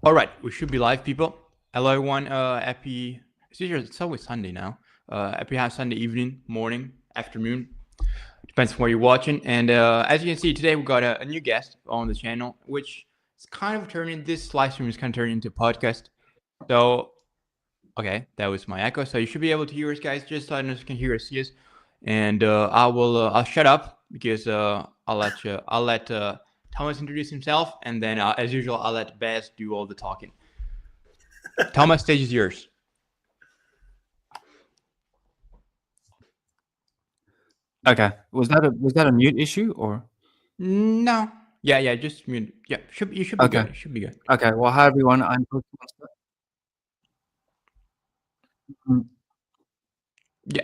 All right, we should be live, people. Hello, everyone. Happy. It's always Sunday now. Happy half Sunday evening, morning, afternoon. Depends on where you're watching. And as you can see today, we got a new guest on the channel, which is kind of turning this live stream is kind of turning into a podcast. So, okay, that was my echo. So you should be able to hear us, guys. Just so I know you can hear us, see us. And I'll shut up because I'll let Thomas introduce himself, and then as usual, I'll let Baz do all the talking. Thomas, stage is yours. Okay. Was that a mute issue or? No. Yeah, just mute. Yeah, you should be Okay. good. It should be good. Okay. Well, hi everyone. I'm Pokemon. Yeah.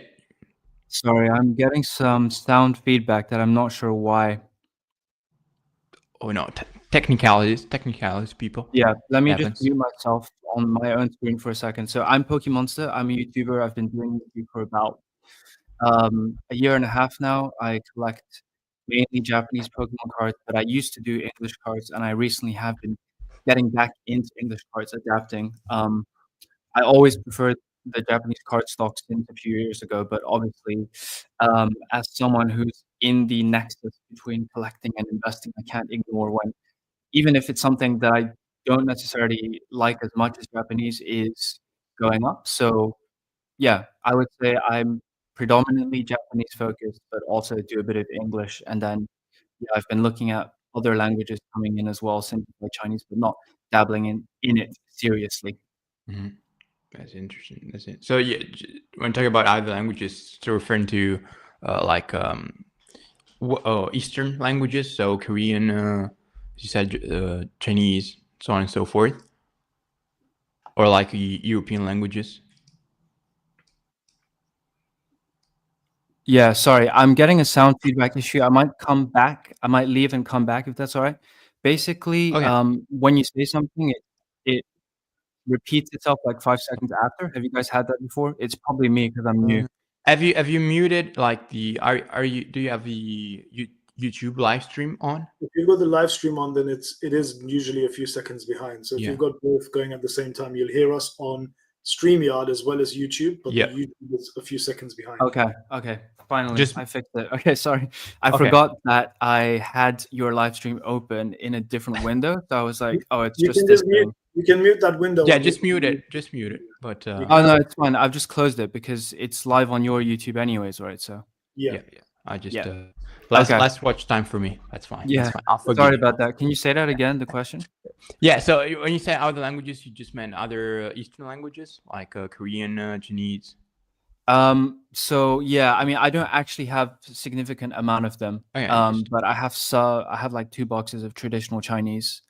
Sorry, I'm getting some sound feedback that I'm not sure why. Oh no, technicalities, people. Yeah, let me just Happens. mute myself on my own screen for a second. So I'm Pokemonster. I'm a YouTuber. I've been doing YouTube for about a year and a half now. I collect mainly Japanese Pokemon cards, but I used to do English cards, and I recently have been getting back into English cards, adapting. I always preferred the Japanese cardstock since a few years ago, but obviously, as someone who's in the nexus between collecting and investing, I can't ignore when, even if it's something that I don't necessarily like as much as Japanese, is going up. So yeah, I would say I'm predominantly Japanese focused, but also do a bit of English. And then yeah, I've been looking at other languages coming in as well, simply like Chinese, but not dabbling in it seriously. Mm-hmm. That's interesting. That's it. So yeah, when talking about other languages, so referring to like Eastern languages, so Korean, you said Chinese, so on and so forth, or like European languages. Yeah, sorry, I'm getting a sound feedback issue. I might come back. I might leave and come back if that's all right. Basically, Okay. when you say something, it repeats itself like 5 seconds after. Have you guys had that before? It's probably me because 'cause I'm new. Have you muted like the are you do you have the YouTube live stream on? If you've got the live stream on, then it is usually a few seconds behind. So if Yeah. you've got both going at the same time, you'll hear us on StreamYard as well as YouTube, but Yeah. the YouTube is a few seconds behind. Okay, finally, Just I fixed it. Okay, sorry. I okay. forgot that I had your live stream open in a different window, so I was like, "Oh, it's You just can this just mute. thing." You can mute that window. Yeah, on just mute the, it. Just mute it. But You Oh, can- no, it's fine. I've just closed it because it's live on your YouTube anyways, right? So yeah. yeah. I just yeah. less Okay. less watch time for me. That's fine. Yeah. That's fine. I'll forgive Sorry you. about that. Can you say that again, the question? Yeah. So when you say other languages, you just meant other Eastern languages like Korean, Chinese. So yeah, I mean, I don't actually have a significant amount of them. Okay. But I have like 2 boxes of traditional Chinese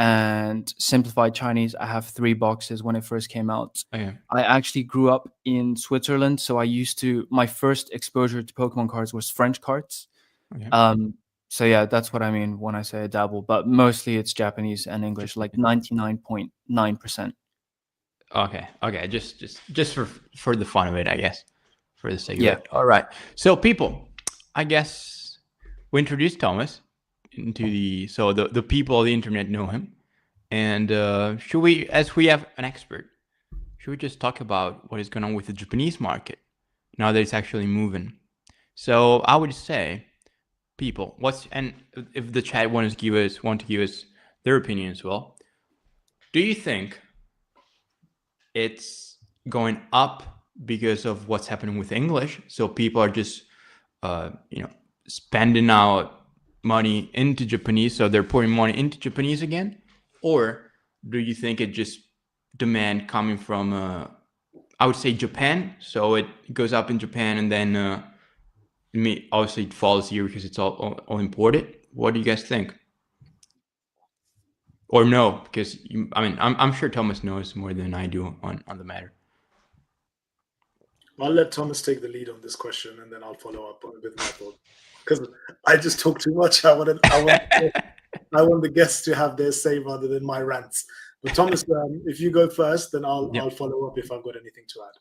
and simplified Chinese. I have 3 boxes when it first came out. Okay. I actually grew up in Switzerland, so my first exposure to Pokemon cards was French cards. Okay. So yeah, that's what I mean when I say I dabble, but mostly it's Japanese and English, like 99.9%. Okay. Just for the fun of it, I guess, for the sake of Yeah. it. All right. So people, I guess we introduced Thomas into the people of the internet know him, and should we, as we have an expert, should we just talk about what is going on with the Japanese market now that it's actually moving? So I would say, people, and if the chat want to give us their opinion as well. Do you think it's going up because of what's happening with English? So people are just, spending out money into Japanese, so they're pouring money into Japanese again, or do you think it just demand coming from, I would say Japan, so it goes up in Japan and then obviously it falls here because it's all imported? What do you guys think? Or no, because I'm sure Thomas knows more than I do on the matter. I'll let Thomas take the lead on this question, and then I'll follow up with my thought. Because I just talk too much. I want the guests to have their say rather than my rants. But Thomas, if you go first, then I'll follow up if I've got anything to add.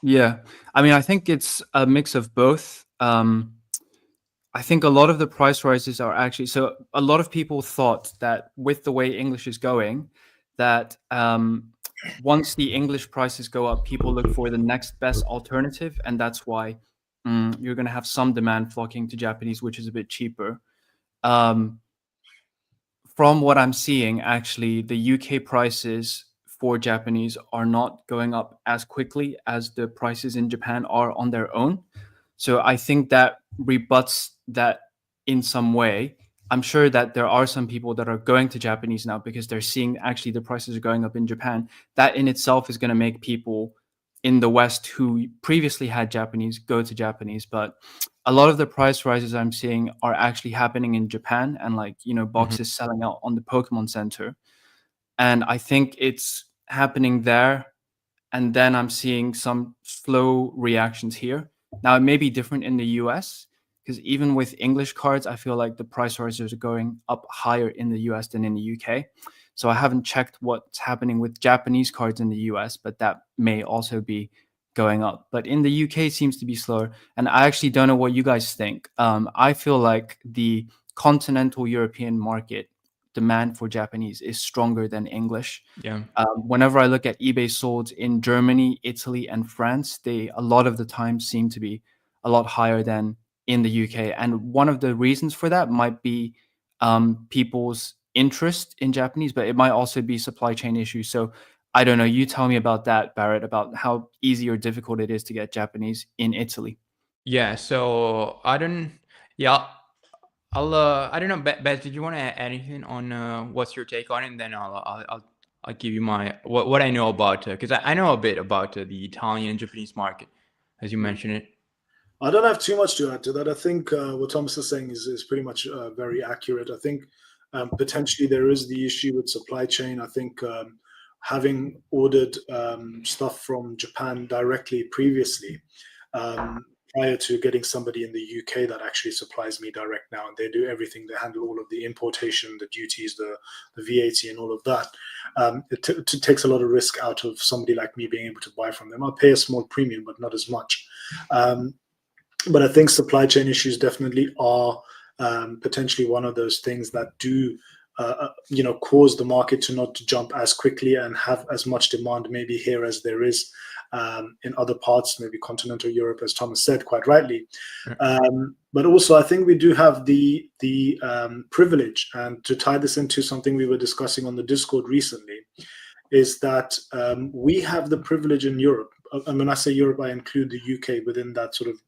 Yeah. I mean, I think it's a mix of both. I think a lot of the price rises are actually, so a lot of people thought that with the way English is going, that once the English prices go up, people look for the next best alternative, and that's why you're going to have some demand flocking to Japanese, which is a bit cheaper. From what I'm seeing, actually, the UK prices for Japanese are not going up as quickly as the prices in Japan are on their own. So I think that rebuts that in some way. I'm sure that there are some people that are going to Japanese now because they're seeing actually the prices are going up in Japan. That in itself is going to make people in the West who previously had Japanese go to Japanese. But a lot of the price rises I'm seeing are actually happening in Japan, and like, boxes selling out on the Pokemon Center. And I think it's happening there. And then I'm seeing some slow reactions here. Now, it may be different in the US, because even with English cards, I feel like the price rises are going up higher in the US than in the UK. So I haven't checked what's happening with Japanese cards in the US, but that may also be going up. But in the UK, it seems to be slower. And I actually don't know what you guys think. I feel like the continental European market demand for Japanese is stronger than English. Yeah. Whenever I look at eBay solds in Germany, Italy, and France, they a lot of the time seem to be a lot higher than in the UK. And one of the reasons for that might be people's interest in Japanese, but it might also be supply chain issues. So I don't know. You tell me about that, Barrett, about how easy or difficult it is to get Japanese in Italy. Yeah. So I don't. Yeah. I don't know, Beth. Did you want to add anything on what's your take on it? And then I'll give you my what I know about because I know a bit about the Italian and Japanese market, as you mentioned it. I don't have too much to add to that. I think what Thomas is saying is pretty much very accurate. I think potentially there is the issue with supply chain. I think having ordered stuff from Japan directly previously, prior to getting somebody in the UK that actually supplies me direct now, and they do everything. They handle all of the importation, the duties, the VAT, and all of that. It takes a lot of risk out of somebody like me being able to buy from them. I'll pay a small premium, but not as much. But I think supply chain issues definitely are potentially one of those things that do, cause the market to not jump as quickly and have as much demand maybe here as there is in other parts, maybe continental Europe, as Thomas said quite rightly. But also, I think we do have the privilege, and to tie this into something we were discussing on the Discord recently, is that we have the privilege in Europe. And when I say Europe, I include the UK within that sort of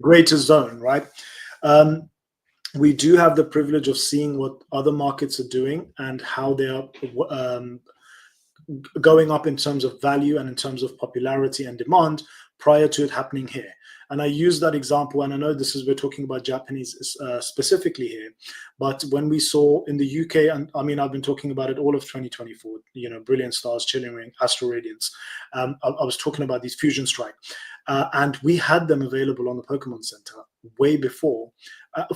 greater zone, right? We do have the privilege of seeing what other markets are doing and how they are going up in terms of value and in terms of popularity and demand prior to it happening here. And I use that example, and I know we're talking about Japanese specifically here, but when we saw in the UK, and I mean, I've been talking about it all of 2024, Brilliant Stars, Chilling Ring, Astral Radiance. I was talking about these Fusion Strike, and we had them available on the Pokemon Center way before,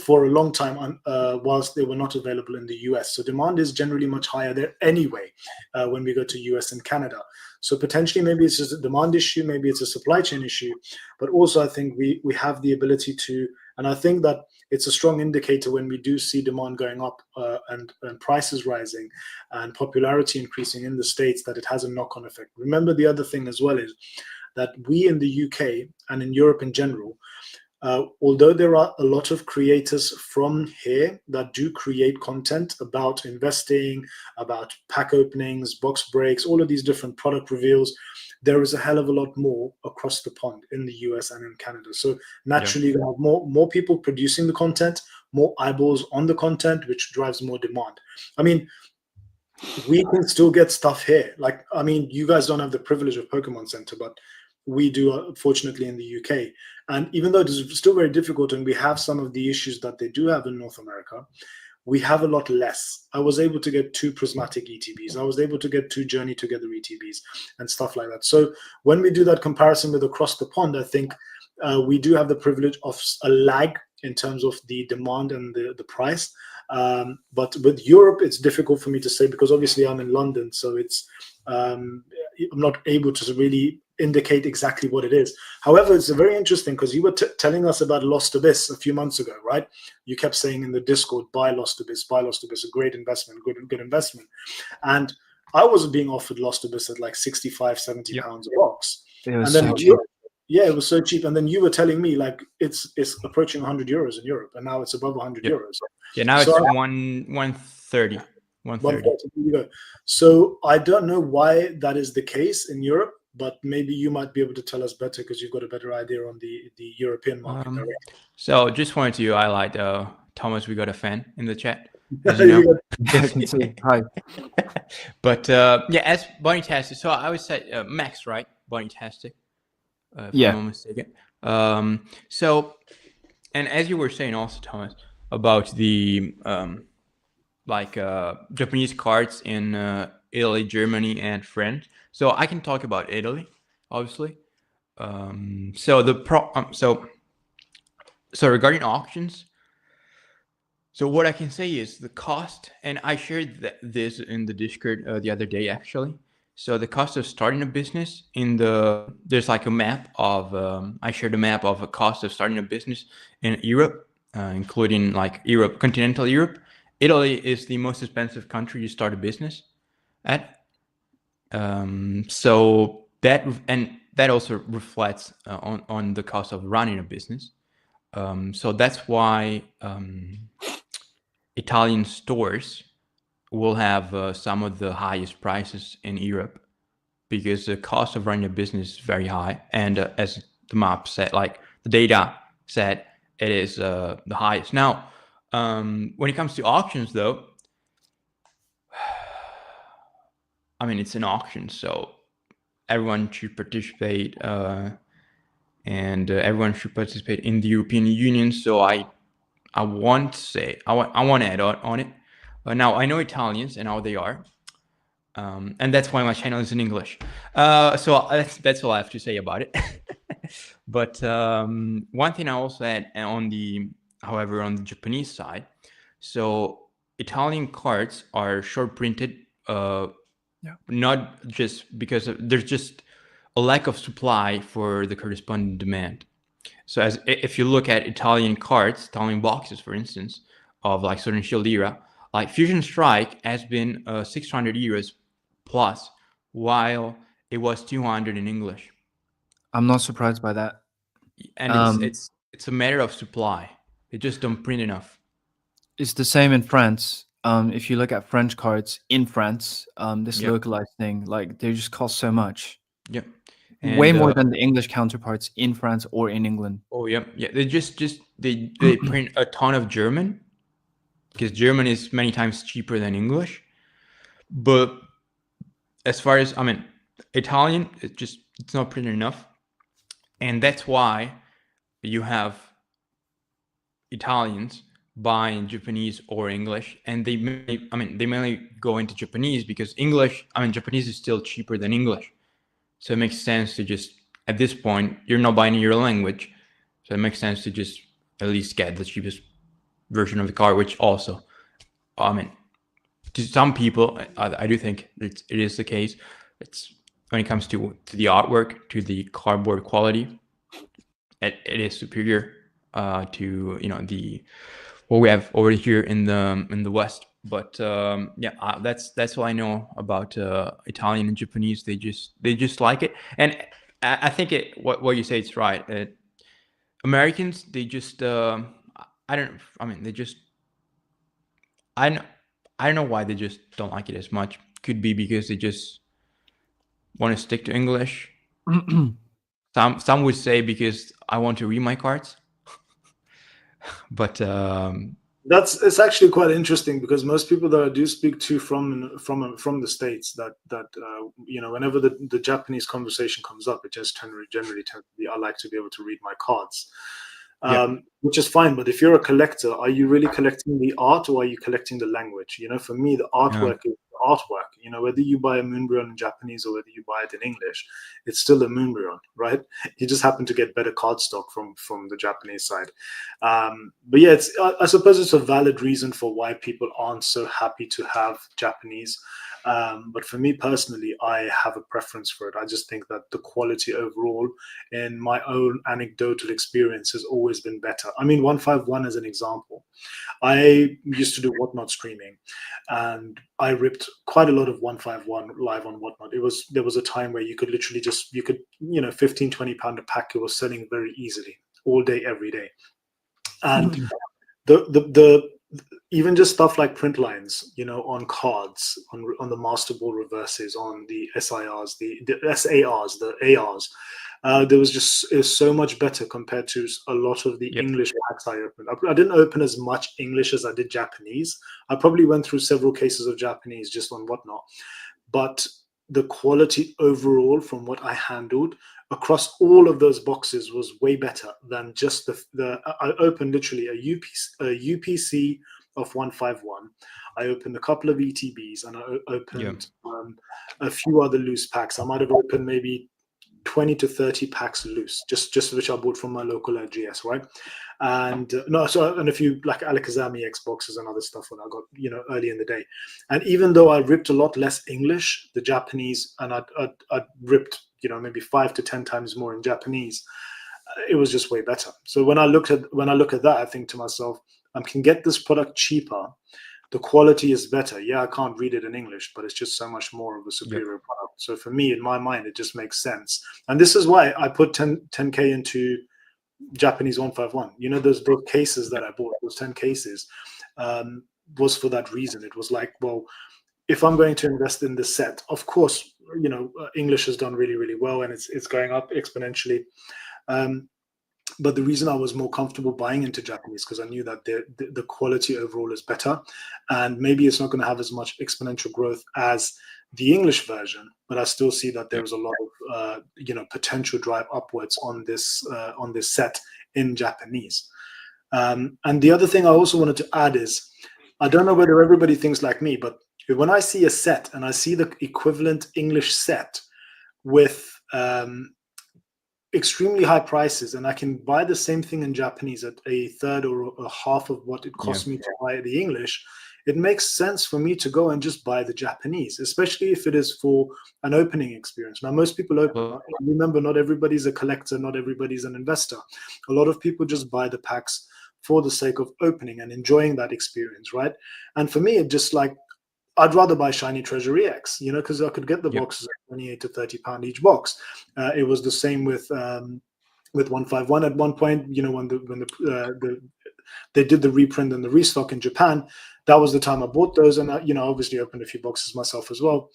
for a long time, whilst they were not available in the US. So demand is generally much higher there anyway when we go to US and Canada. So potentially maybe it's just a demand issue, maybe it's a supply chain issue, but also I think we have the ability to, and I think that it's a strong indicator when we do see demand going up and prices rising and popularity increasing in the States, that it has a knock-on effect. Remember, the other thing as well is that we in the UK and in Europe in general, although there are a lot of creators from here that do create content about investing, about pack openings, box breaks, all of these different product reveals, there is a hell of a lot more across the pond in the US and in Canada. So naturally, you have more people producing the content, more eyeballs on the content, which drives more demand. I mean, we can still get stuff here. Like, I mean, you guys don't have the privilege of Pokemon Center, but we do, fortunately, in the UK. And even though it is still very difficult and we have some of the issues that they do have in North America, we have a lot less. I was able to get 2 prismatic ETBs. I was able to get 2 Journey Together ETBs and stuff like that. So when we do that comparison with across the pond, I think we do have the privilege of a lag in terms of the demand and the price. But with Europe, it's difficult for me to say because obviously I'm in London. So it's I'm not able to really indicate exactly what it is. However, it's very interesting because you were telling us about Lost Abyss a few months ago, right? You kept saying in the Discord, buy Lost Abyss, a great investment, good investment. And I was being offered Lost Abyss at like 65, 70 Yep. pounds a box. It was And then so cheap. yeah, it was so cheap. And then you were telling me like it's approaching 100 euros in Europe, and now it's above 100 Yep. euros. Yeah, now So it's 130. 130. 130. So I don't know why that is the case in Europe, but maybe you might be able to tell us better because you've got a better idea on the European market. So just wanted to highlight, Thomas, we got a fan in the chat, as you know. I can see. Hi. But yeah, as Bonnie Tastic, so I would say Max, right? Bonnie Tastic, if Yeah. I'm not mistaken. So, and as you were saying also, Thomas, about the Japanese cards in Italy, Germany, and France. So I can talk about Italy, obviously. So regarding auctions, so what I can say is the cost, and I shared this in the Discord the other day actually. So the cost of starting a business there's like a map of I shared a map of a cost of starting a business in Europe, including like Europe, continental Europe. Italy is the most expensive country to start a business at. So that also reflects on the cost of running a business. So that's why Italian stores will have some of the highest prices in Europe, because the cost of running a business is very high. And as the map said, like the data said, it is the highest. Now, when it comes to auctions, though, I mean, it's an auction, so everyone should participate, and everyone should participate in the European Union. So I want to say, I want to add on it. Now, I know Italians and how they are. And that's why my channel is in English. So that's all I have to say about it. But one thing I also add on the Japanese side, so Italian cards are short printed, not just because there's just a lack of supply for the corresponding demand. So if you look at Italian cards, Italian boxes, for instance, of like Sword and Shield era, like Fusion Strike has been 600 euros plus, while it was 200 in English. I'm not surprised by that. And it's a matter of supply. They just don't print enough. It's the same in France. If you look at French cards in France, this localized thing, like they just cost so much. Yep. And, way more than the English counterparts in France or in England. Oh yeah, yeah. They they print a ton of German, because German is many times cheaper than English. But as far as Italian, it's not printed enough, and that's why you have Italians buying Japanese or English, and they mainly go into Japanese because Japanese is still cheaper than English. So it makes sense to just, at this point, you're not buying your language. So it makes sense to just at least get the cheapest version of the card, which also, to some people, I do think it is the case. It's when it comes to the artwork, to the cardboard quality, it is superior to what we have over here in the West. But that's all I know about Italian and Japanese. They just like it, and I think what you say is right. Americans, they just I don't know why they just don't like it as much. Could be because they just want to stick to English. Some would say because I want to read my cards. But it's actually quite interesting, because most people that I do speak to from the States, that whenever the Japanese conversation comes up, it just generally tends to be, I like to be able to read my cards, which is fine. But if you're a collector, are you really collecting the art, or are you collecting the language? For me, the artwork is the artwork. You know, whether you buy a Moonbryon in Japanese or whether you buy it in English, it's still a Moonbryon, right? You just happen to get better cardstock from the Japanese side. But yeah, I suppose it's a valid reason for why people aren't so happy to have Japanese. But for me personally, I have a preference for it. I just think that the quality overall, in my own anecdotal experience, has always been better. I mean, 151 as an example. I used to do Whatnot streaming, and I ripped quite a lot of 151 live on Whatnot. There was a time where you could literally you know, 15, 20 pound a pack. It was selling very easily all day, every day. And the even just stuff like print lines, you know, on cards, on the master ball reverses, on the SIRs, the SARs, the ARs, there was just is so much better compared to a lot of the English packs I opened. I didn't open as much English as I did Japanese. I probably went through several cases of Japanese just on Whatnot, but the quality overall from what I handled across all of those boxes was way better than just I opened literally a UPC of 151. I opened a couple of ETBs, and I opened a few other loose packs. I might have opened maybe 20 to 30 packs loose, just which I bought from my local LGS, right? And and a few like Alakazami Xboxes and other stuff when I got, you know, early in the day. And even though I ripped a lot less English, the Japanese, and I'd ripped, you know, maybe 5 to 10 times more in Japanese, it was just way better. So when I look at that, I think to myself, I can get this product cheaper. The quality is better. Yeah, I can't read it in English, but it's just so much more of a superior product. So for me, in my mind, it just makes sense. And this is why I put 10K into Japanese 151. You know, those cases that I bought, those 10 cases, was for that reason. It was like, well, if I'm going to invest in this set, of course, you know, English has done really, really well, and it's going up exponentially. But the reason I was more comfortable buying into Japanese, because I knew that the quality overall is better, and maybe it's not going to have as much exponential growth as the English version, but I still see that there is a lot of you know, potential drive upwards on this set in Japanese. And the other thing I also wanted to add is, I don't know whether everybody thinks like me, but when I see a set and I see the equivalent English set with extremely high prices, and I can buy the same thing in Japanese at a third or a half of what it cost me to buy the English, it makes sense for me to go and just buy the Japanese, especially if it is for an opening experience. Now, most people open. Remember, not everybody's a collector, not everybody's an investor. A lot of people just buy the packs for the sake of opening and enjoying that experience, right? And for me, it just like, I'd rather buy Shiny Treasury X, you know, because I could get the boxes at 28 to 30 pound each box. It was the same with 151 at one point. You know, when they did the reprint and the restock in Japan, that was the time I bought those, and I, you know, obviously opened a few boxes myself as well.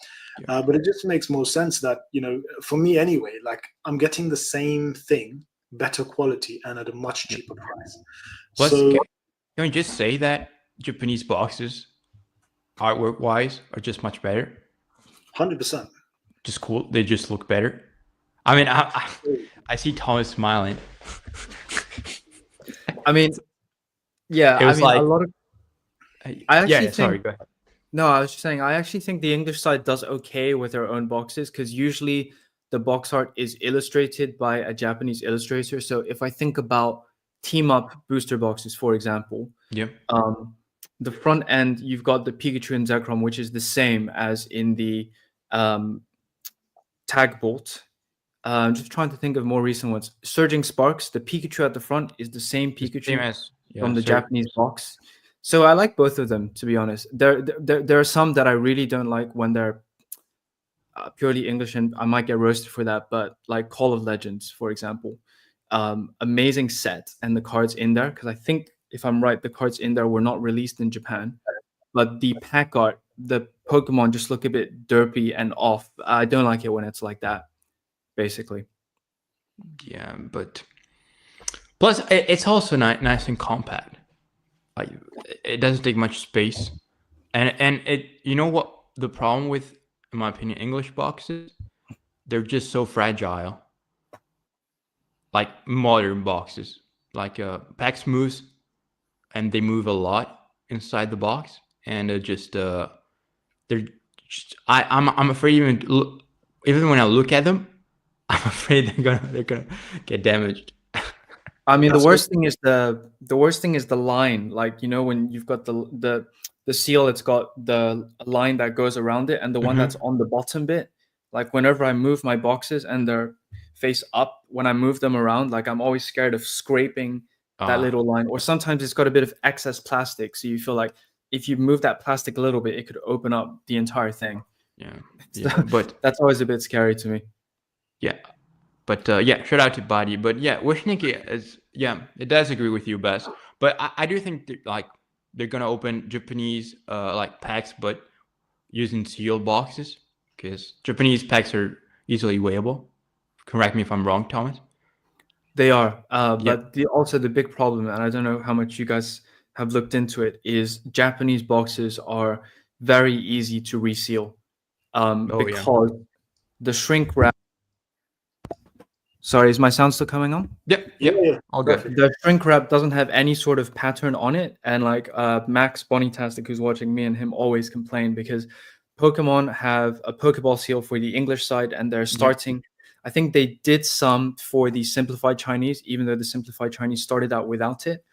But it just makes more sense that, you know, for me anyway, like I'm getting the same thing, better quality, and at a much cheaper price. Plus, can we just say that Japanese boxes, artwork wise, are just much better? 100%. Just cool. They just look better. I mean, I see Thomas smiling. I mean, yeah, I mean, like, a lot of. I actually think. Sorry, go ahead. No, I was just saying, I actually think the English side does okay with their own boxes, because usually the box art is illustrated by a Japanese illustrator. So if I think about team up booster boxes, for example, the front end, you've got the Pikachu and Zekrom, which is the same as in the Tag Bolt. I'm just trying to think of more recent ones. Surging Sparks, the Pikachu at the front is the same Pikachu from the Japanese box. So I like both of them, to be honest. There are some that I really don't like when they're purely English, and I might get roasted for that. But like Call of Legends, for example, amazing set, and the cards in there, because I think, if I'm right, the cards in there were not released in Japan. But the pack art, the Pokemon just look a bit derpy and off. I don't like it when it's like that, basically. Yeah, but plus it's also nice and compact. Like, it doesn't take much space, and it, you know what the problem with, in my opinion, English boxes, they're just so fragile. Like modern boxes, like packs moves, and they move a lot inside the box, and they're I'm afraid even when I look at them, I'm afraid they're gonna get damaged. I mean, the That's worst thing is the line. Like, you know, when you've got the seal, it's got the line that goes around it, and the one Mhm. that's on the bottom bit. Like, whenever I move my boxes and they're face up, when I move them around, like, I'm always scared of scraping that little line. Or sometimes it's got a bit of excess plastic, so you feel like if you move that plastic a little bit, it could open up the entire thing. Yeah, So yeah, but that's always a bit scary to me. yeah, but yeah, shout out to Body. But yeah, Wishniki is it does agree with you, Bess. But I do think that, like, they're gonna open Japanese like packs, but using sealed boxes, because Japanese packs are easily weighable. Correct me if I'm wrong, Thomas. They are, Yeah. but also the big problem, and I don't know how much you guys have looked into it, is Japanese boxes are very easy to reseal, Oh yeah. because the shrink wrap. Sorry, is my sound still coming on? Yep. yeah, Yep. yeah, All good. perfect. The shrink wrap doesn't have any sort of pattern on it, and like Max Bonitastic, who's watching, me and him always complain because Pokemon have a Pokeball seal for the English side, and they're starting. I think they did some for the simplified Chinese, even though the simplified Chinese started out without it.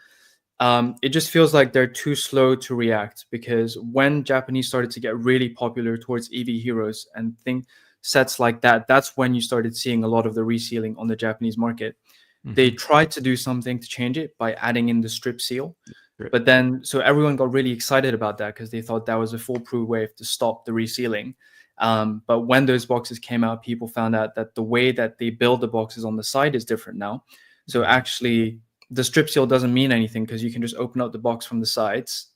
It just feels like they're too slow to react, because when Japanese started to get really popular towards EV Heroes and sets like that, that's when you started seeing a lot of the resealing on the Japanese market. They tried to do something to change it by adding in the strip seal. Right. But then, so everyone got really excited about that because they thought that was a foolproof way to stop the resealing. But when those boxes came out, people found out that the way that they build the boxes on the side is different now. So actually, the strip seal doesn't mean anything, because you can just open up the box from the sides,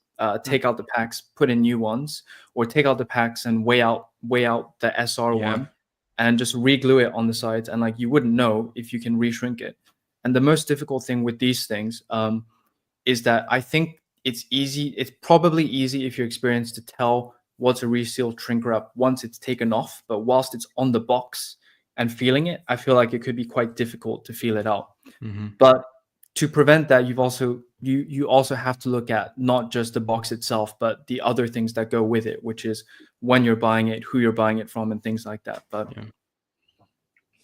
take out the packs, put in new ones, or take out the packs and weigh out the SR one, and just re-glue it on the sides. And like, you wouldn't know if you can reshrink it. And the most difficult thing with these things is that I think it's easy. It's probably easy if you're experienced to tell what's a resealed shrink wrap once it's taken off. But whilst it's on the box and feeling it, I feel like it could be quite difficult to feel it out. But to prevent that, you also have to look at not just the box itself, but the other things that go with it, which is when you're buying it, who you're buying it from, and things like that. But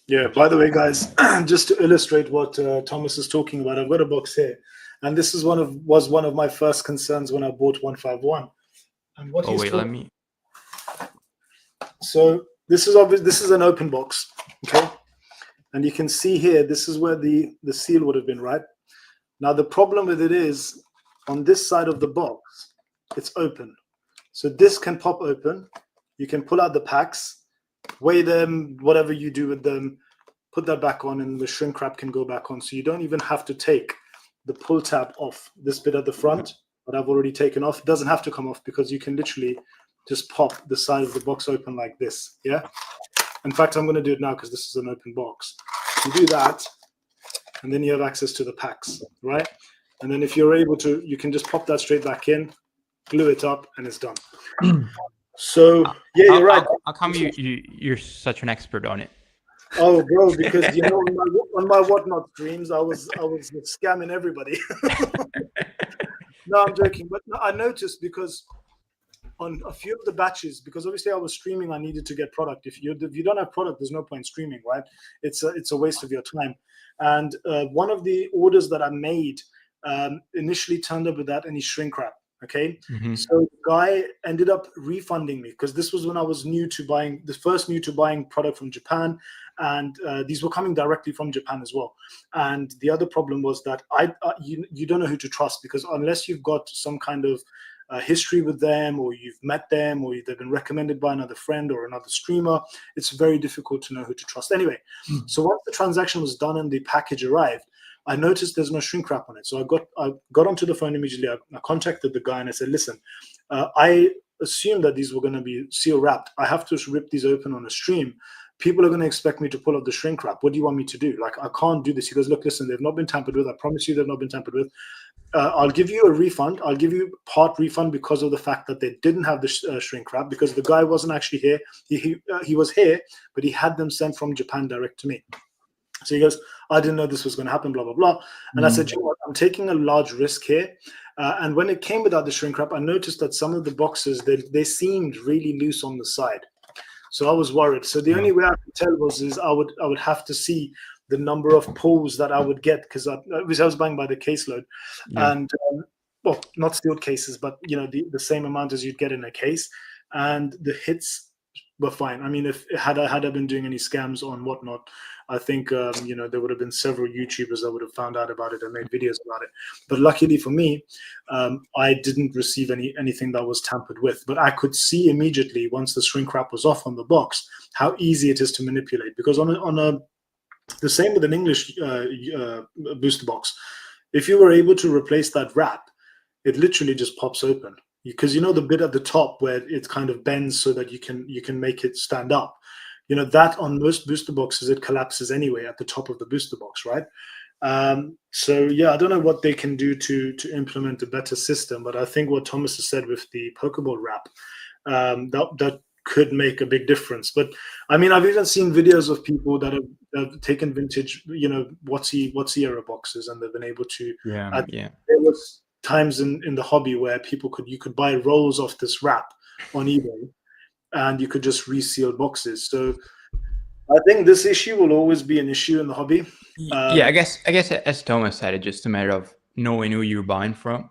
Yeah, by the way, guys, just to illustrate what Thomas is talking about, I've got a box here, and this is was one of my first concerns when I bought 151. And what Oh wait, let me. So this is an open box, okay? And you can see here, this is where the seal would have been, right? Now the problem with it is, on this side of the box, it's open. So this can pop open. You can pull out the packs, weigh them, whatever you do with them, put that back on, and the shrink wrap can go back on. So you don't even have to take the pull tab off. This bit at the front that I've already taken off, it doesn't have to come off, because you can literally just pop the side of the box open like this. Yeah. In fact, I'm going to do it now because this is an open box. You do that, and then you have access to the packs, right? And then if you're able to, you can just pop that straight back in, glue it up, and it's done. So yeah, you're right. How come you're such an expert on it? Oh, bro, because you know, on my whatnot streams, I was scamming everybody. No, I'm joking, but no, I noticed, because on a few of the batches, because obviously I was streaming, I needed to get product. If you don't have product, there's no point streaming, right? It's a waste of your time. And one of the orders that I made initially turned up without any shrink wrap. Okay, so the guy ended up refunding me, because this was when I was new to buying product from Japan, and these were coming directly from Japan as well. And the other problem was that you don't know who to trust, because unless you've got some kind of history with them, or you've met them, or they've been recommended by another friend or another streamer, it's very difficult to know who to trust. Anyway, so once the transaction was done and the package arrived, I noticed there's no shrink wrap on it. So I got onto the phone immediately. I contacted the guy and I said, listen, I assumed that these were going to be seal wrapped. I have to rip these open on a stream. People are going to expect me to pull up the shrink wrap. What do you want me to do? Like, I can't do this. He goes, look, listen, they've not been tampered with. I promise you they've not been tampered with. I'll give you a refund. I'll give you part refund because of the fact that they didn't have the shrink wrap, because the guy wasn't actually here. He was here, but he had them sent from Japan direct to me. So he goes, I didn't know this was going to happen, blah, blah, blah. And I said, you know what? I'm taking a large risk here. And when it came without the shrink wrap, I noticed that some of the boxes, they seemed really loose on the side. So I was worried. So the only way I could tell is I would have to see the number of pulls that I would get, because I was buying by the caseload, and well, not sealed cases, but the same amount as you'd get in a case, and the hits were fine. I mean, if had I been doing any scams on whatnot, I think there would have been several YouTubers that would have found out about it and made videos about it. But luckily for me, I didn't receive anything that was tampered with. But I could see immediately, once the shrink wrap was off on the box, how easy it is to manipulate. Because the same with an English booster box, if you were able to replace that wrap, it literally just pops open. Because the bit at the top where it kind of bends so that you can make it stand up, that on most booster boxes it collapses anyway at the top of the booster box, right? So yeah, I don't know what they can do to implement a better system, but I think what Thomas has said with the Pokeball wrap, that could make a big difference. But I mean, I've even seen videos of people that have taken vintage, what's era boxes, and they've been able to. There was times in the hobby where you could buy rolls of this wrap on eBay, and you could just reseal boxes. So I think this issue will always be an issue in the hobby. I guess as Thomas said, it's just a matter of knowing who you're buying from.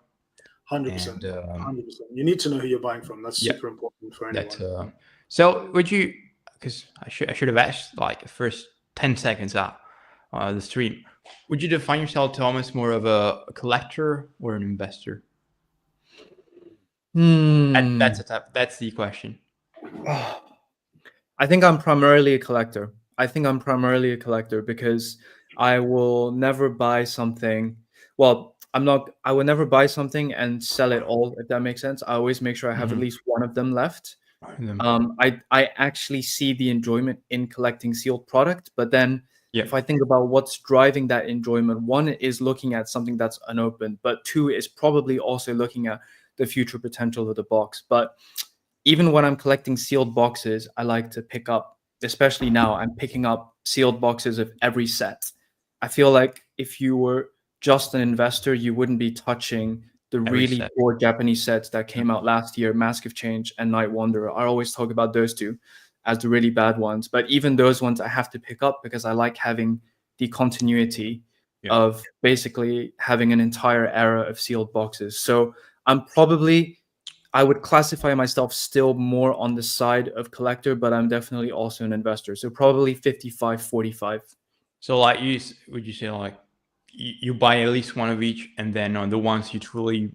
100%. 100%. You need to know who you're buying from. That's super important for anyone. So would you? Because I should have asked like the first 10 seconds out the stream. Would you define yourself, Thomas, more of a collector or an investor? That's the question. I think I'm primarily a collector. Because I will never buy something. Well, I will never buy something and sell it all, if that makes sense. I always make sure I have at least one of them left. I actually see the enjoyment in collecting sealed product, but then if I think about what's driving that enjoyment, one is looking at something that's unopened, but two is probably also looking at the future potential of the box. But even when I'm collecting sealed boxes, I like to pick up, especially now, I'm picking up sealed boxes of every set. I feel like if you were just an investor, you wouldn't be touching the really poor Japanese sets that came out last year, Mask of Change and Night Wanderer. I always talk about those two as the really bad ones. But even those ones I have to pick up because I like having the continuity of basically having an entire era of sealed boxes. So I would classify myself still more on the side of collector, but I'm definitely also an investor. So probably 55-45. So like would you say like you buy at least one of each, and then on the ones you truly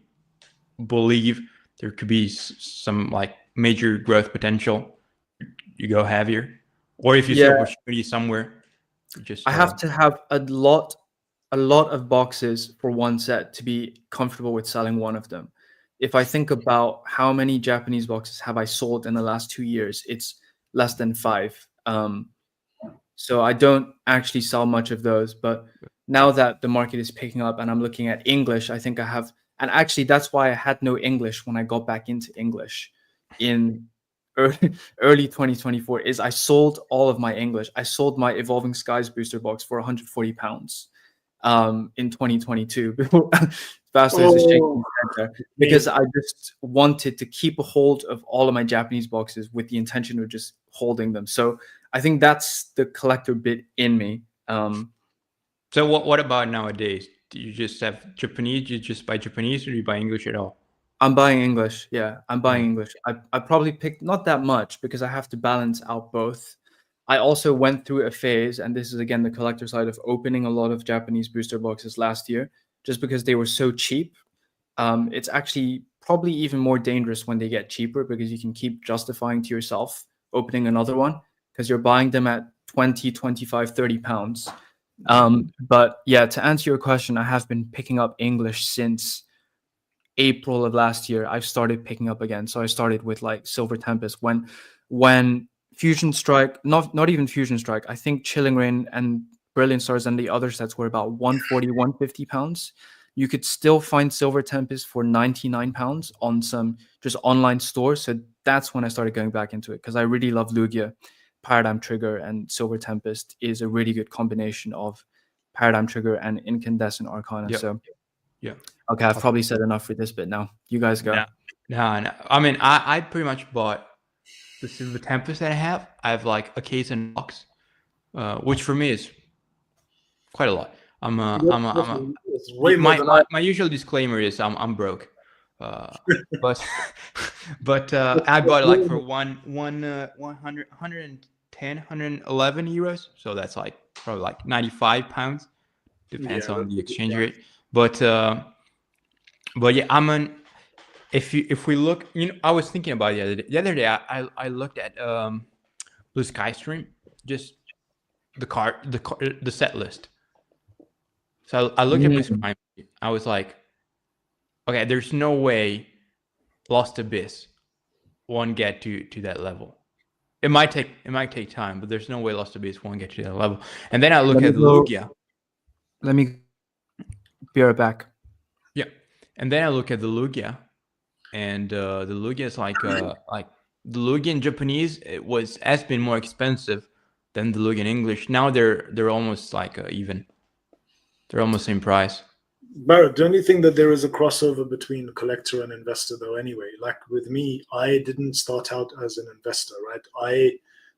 believe there could be some like major growth potential, you go heavier? Or if you see opportunity somewhere, I have to have a lot of boxes for one set to be comfortable with selling one of them. If I think about how many Japanese boxes have I sold in the last 2 years, it's less than 5. So I don't actually sell much of those. But now that the market is picking up and I'm looking at English, I think I have. And actually, that's why I had no English when I got back into English in early 2024, is I sold all of my English. I sold my Evolving Skies booster box for £140 in 2022. Bastards is shaking his head there, because I just wanted to keep a hold of all of my Japanese boxes with the intention of just holding them. So I think that's the collector bit in me. So what about nowadays? Do you just have Japanese? Do you just buy Japanese, or do you buy English at all? I'm buying English. Yeah, I'm buying English. I probably picked not that much because I have to balance out both. I also went through a phase, and this is again the collector side, of opening a lot of Japanese booster boxes last year just because they were so cheap. It's actually probably even more dangerous when they get cheaper, because you can keep justifying to yourself opening another one because you're buying them at 20, 25, 30 pounds. But yeah, to answer your question, I have been picking up English since April of last year. I've started picking up again. So I started with like Silver Tempest when Fusion Strike, not even Fusion Strike, I think Chilling Reign and Brilliant Stars and the other sets were about 140, 150 pounds. You could still find Silver Tempest for 99 pounds on some just online stores. So that's when I started going back into it, because I really love Lugia. Paradigm Trigger and Silver Tempest is a really good combination of Paradigm Trigger and Incandescent Arcana. So Yeah. Okay, I've probably said enough for this bit now. You guys go. No. I mean, I pretty much bought the Silver Tempest that I have. I have like a case and box, which for me is quite a lot. It's way more than I. My usual disclaimer is I'm broke, but I bought it like for 110 euros, so that's like probably like 95 pounds, depends Yeah, on the that's exchange right. rate. But yeah, if we look, I was thinking about it the other day. I looked at Blue Sky Stream, just the set list. So I looked at Bliss Prime. I was like, okay, there's no way Lost Abyss won't get to that level. It might take time, but there's no way Lost Abyss won't get to that level. And then I look at the Lugia. Let me be right back. Yeah, and then I look at the Lugia, and the Lugia is like the Lugia in Japanese has been more expensive than the Lugia in English. Now they're almost like even. They're almost same price. Barrett, don't you think that there is a crossover between collector and investor, though? Anyway, like with me, I didn't start out as an investor, right? I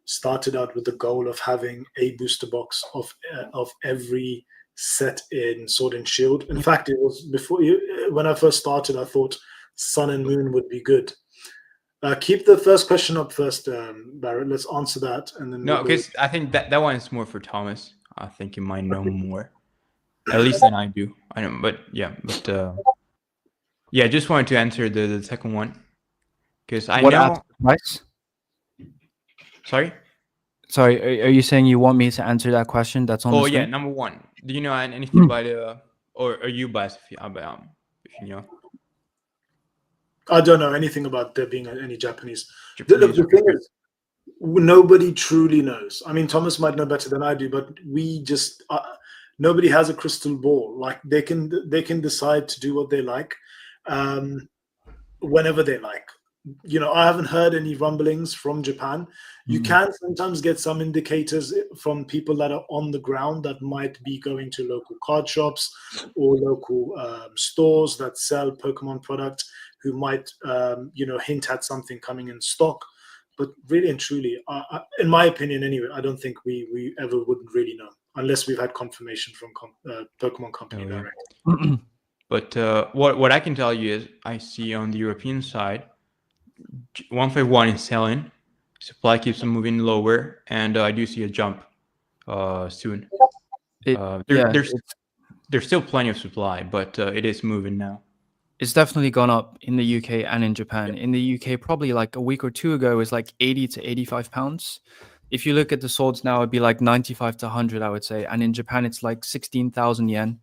started out with the goal of having a booster box of every set in Sword and Shield. In fact, it was when I first started, I thought Sun and Moon would be good. Keep the first question up first, Barrett. Let's answer that, and then no, because I think that one is more for Thomas. I think you might know more. At least than I do. I know, but yeah, just wanted to answer the second one because I know. Price? Sorry. Are you saying you want me to answer that question? That's on the screen? Yeah, number one. Do you know anything about or are you biased if you know? I don't know anything about there being any Japanese. The thing is, nobody truly knows. I mean, Thomas might know better than I do, but we just. Nobody has a crystal ball. Like they can decide to do what they like, whenever they like. I haven't heard any rumblings from Japan. You can sometimes get some indicators from people that are on the ground that might be going to local card shops or local stores that sell Pokemon product, who might hint at something coming in stock. But really and truly, in my opinion anyway, I don't think we ever wouldn't really know unless we've had confirmation from Pokemon Company direct. But what I can tell you is I see on the European side, 151 is selling. Supply keeps on moving lower, and I do see a jump soon. There's still plenty of supply, but it is moving now. It's definitely gone up in the UK and in Japan. In the UK, probably like a week or two ago, it was like 80 to 85 pounds. If you look at the swords now, it'd be like 95 to 100, I would say. And in Japan, it's like 16,000 yen,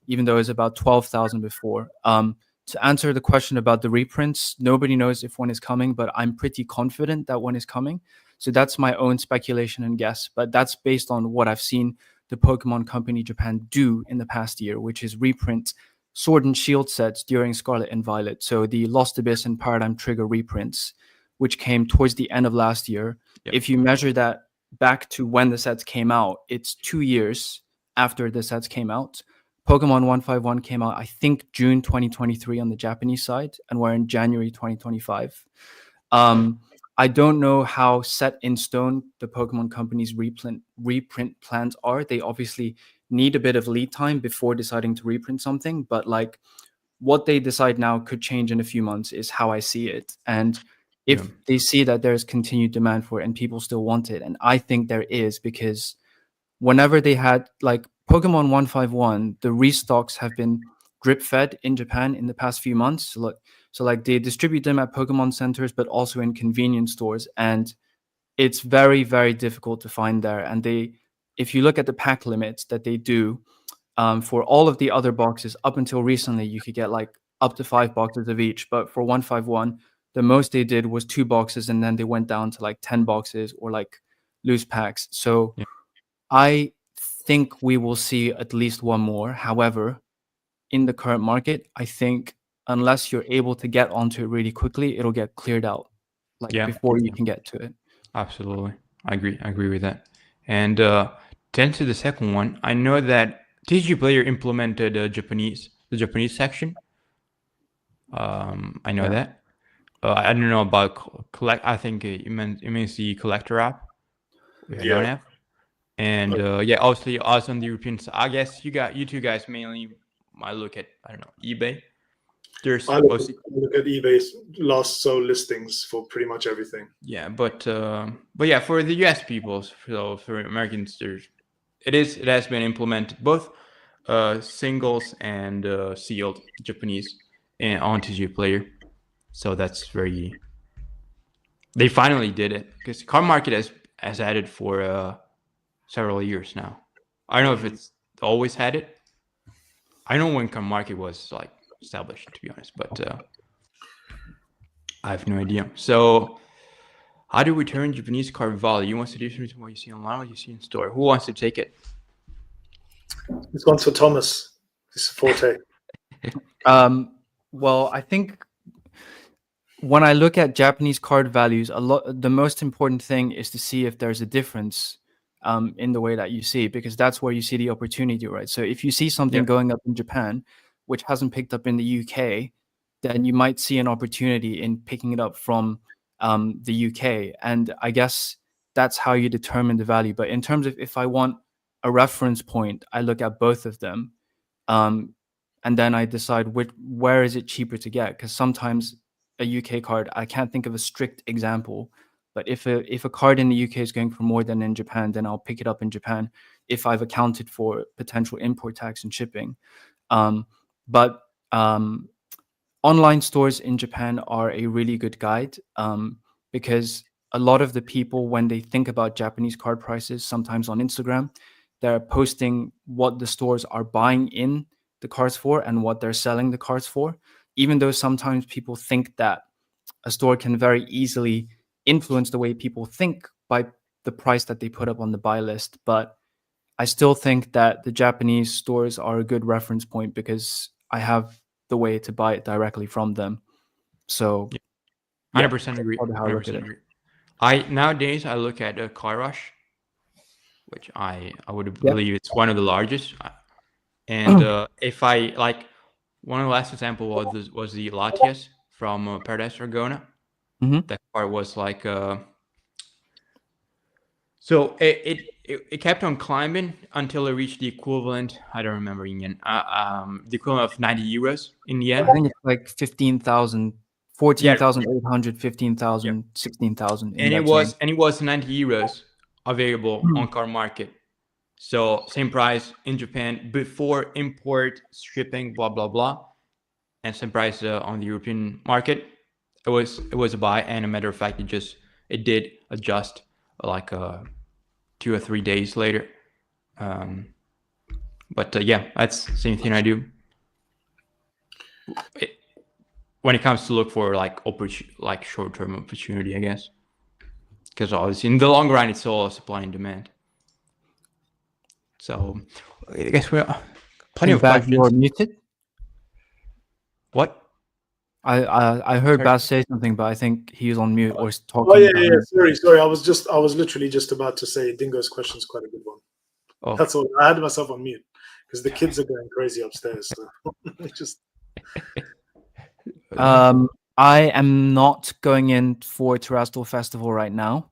even though it's about 12,000 before. To answer the question about the reprints, nobody knows if one is coming, but I'm pretty confident that one is coming. So that's my own speculation and guess, but that's based on what I've seen the Pokemon Company Japan do in the past year, which is reprint Sword and Shield sets during Scarlet and Violet. So the Lost Abyss and Paradigm Trigger reprints, which came towards the end of last year. Yep. If you measure that back to when the sets came out, it's 2 years after the sets came out. Pokemon 151 came out, I think, June 2023 on the Japanese side, and we're in January 2025. I don't know how set in stone the Pokemon Company's reprint plans are. They obviously need a bit of lead time before deciding to reprint something, but like what they decide now could change in a few months is how I see it. And if they see that there's continued demand for it and people still want it, and I think there is, because whenever they had like Pokemon 151, the restocks have been drip fed in Japan in the past few months. So like they distribute them at Pokemon centers, but also in convenience stores. And it's very, very difficult to find there. And if you look at the pack limits that they do for all of the other boxes, up until recently, you could get like up to 5 boxes of each. But for 151, the most they did was 2 boxes, and then they went down to like 10 boxes or like loose packs. So I think we will see at least one more. However, in the current market, I think unless you're able to get onto it really quickly, it'll get cleared out before you can get to it. Absolutely. I agree with that. And to answer the second one, I know that TCG Player implemented the the Japanese section. I know Yeah. that. I don't know about collect. I think it means the collector app, which I don't Yeah. have. And yeah, obviously us on the European side. I guess you two guys mainly might look at, I don't know, eBay. There's obviously, I look at eBay's last sold listings for pretty much everything. yeah, but yeah, for the US people, so for Americans, it has been implemented both singles and sealed Japanese and on TG Player. So that's very. They finally did it because car market has had it for several years now. I don't know if it's always had it. I know when car market was like established, to be honest, but I have no idea. So, how do we turn Japanese car value? You want to do something what you see online, what you see in store? Who wants to take it? This one's for Thomas. This is forte. Well, I think when I look at Japanese card values, the most important thing is to see if there's a difference in the way that you see, because that's where you see the opportunity, right? So if you see something Yeah. going up in Japan, which hasn't picked up in the UK, then you might see an opportunity in picking it up from the UK. And I guess that's how you determine the value. But in terms of if I want a reference point, I look at both of them. And then I decide where is it cheaper to get, because sometimes a UK card, I can't think of a strict example, but if a card in the UK is going for more than in Japan, then I'll pick it up in Japan if I've accounted for potential import tax and shipping. But online stores in Japan are a really good guide, because a lot of the people, when they think about Japanese card prices, sometimes on Instagram, they're posting what the stores are buying in the cards for and what they're selling the cards for, even though sometimes people think that a store can very easily influence the way people think by the price that they put up on the buy list. But I still think that the Japanese stores are a good reference point because I have the way to buy it directly from them. So, yeah, 100% agree. that's how I look at 100% it. agree. I nowadays I look at Car Rush, which I would believe it's one of the largest. And if I like, one of the last example was the Latias from Paradise Argona. Mhm. That car was like so it kept on climbing until it reached the equivalent. I don't remember in yen. The equivalent of 90 euros in the I end. think it's like 15,000, 14,800, Yeah. 15,000, 16,000 in And that zone. it was 90 euros available on car market. So same price in Japan before import, shipping, blah blah blah, and same price on the European market. It was a buy, and a matter of fact, it did adjust like 2 or 3 days later. But yeah, that's the same thing I do. When it comes to look for like short-term opportunity, I guess, because obviously in the long run, it's all supply and demand. So I guess we are plenty Hey, of Baz, you're questions. muted. What? I heard Sorry. Baz say something, but I think he was on mute or is Oh talking. yeah. Sorry. I was literally just about to say Dingo's question is quite a good one. Oh, That's all. I had myself on mute because the kids are going crazy upstairs. So just I am not going in for Terrestrial Festival right now.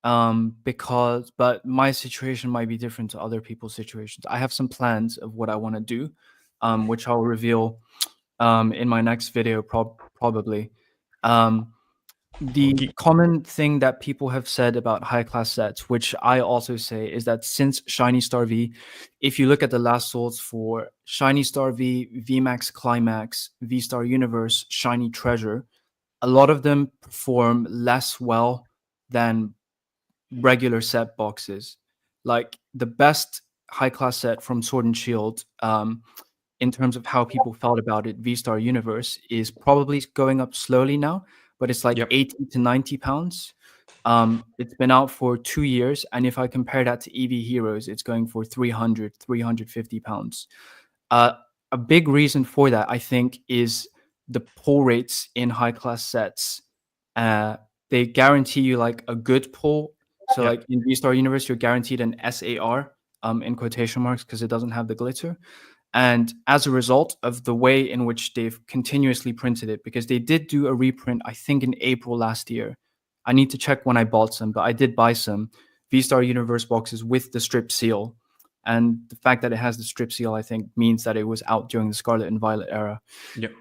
But my situation might be different to other people's situations. I have some plans of what I want to do, which I'll reveal in my next video, probably. The okay. common thing that people have said about high class sets, which I also say, is that since Shiny Star V, if you look at the last sorts for Shiny Star V, VMAX Climax, V Star Universe, Shiny Treasure, a lot of them perform less well than regular set boxes. Like the best high class set from Sword and Shield, in terms of how people felt about it, V Star Universe is probably going up slowly now, but it's like Yep. 80 to 90 pounds. It's been out for 2 years, and if I compare that to EV Heroes, it's going for 300, 350 pounds. A big reason for that, I think, is the pull rates in high class sets. They guarantee you like a good pull. So Yep. like in V Star Universe, you're guaranteed an SAR, in quotation marks, because it doesn't have the glitter. And as a result of the way in which they've continuously printed it, because they did do a reprint, I think in April last year. I need to check when I bought some, but I did buy some V-Star Universe boxes with the strip seal. And the fact that it has the strip seal, I think, means that it was out during the Scarlet and Violet era. Yep.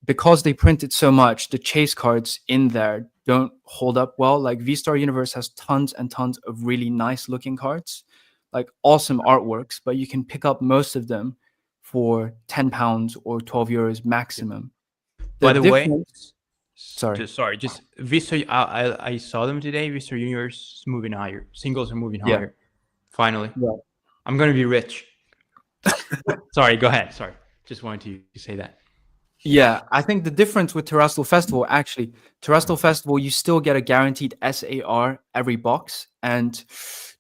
Because they printed so much, the chase cards in there don't hold up well. Like V-Star Universe has tons and tons of really nice looking cards, like awesome artworks, but you can pick up most of them for £10 or €12 maximum. By the way, sorry, just Vista. I saw them today. Vista Universe is moving higher. Singles are moving higher. Finally, I'm gonna be rich. Sorry, go ahead. Sorry, just wanted to say that. Yeah, I think the difference with Terrestrial Festival, actually, Terrestrial Festival, you still get a guaranteed SAR every box, and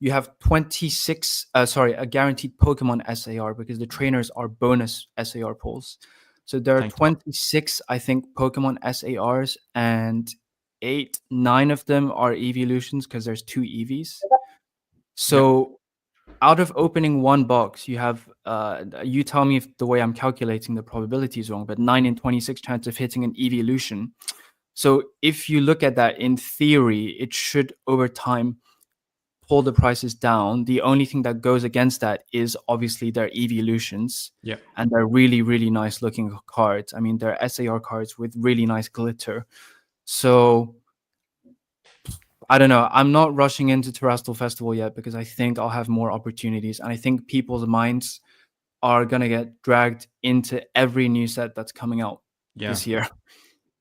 you have a guaranteed Pokemon SAR, because the trainers are bonus SAR pulls. So there are 26, I think, Pokemon SARs, and 9 of them are evolutions, because there's 2 EVs. So out of opening one box, you have, you tell me if the way I'm calculating the probability is wrong, but 9 in 26 chance of hitting an evolution. So if you look at that, in theory, it should over time pull the prices down. The only thing that goes against that is obviously their evolutions. Yeah. And they're really, really nice looking cards. I mean, they're SAR cards with really nice glitter. So I don't know. I'm not rushing into Terrestrial Festival yet, because I think I'll have more opportunities. And I think people's minds are going to get dragged into every new set that's coming out this year.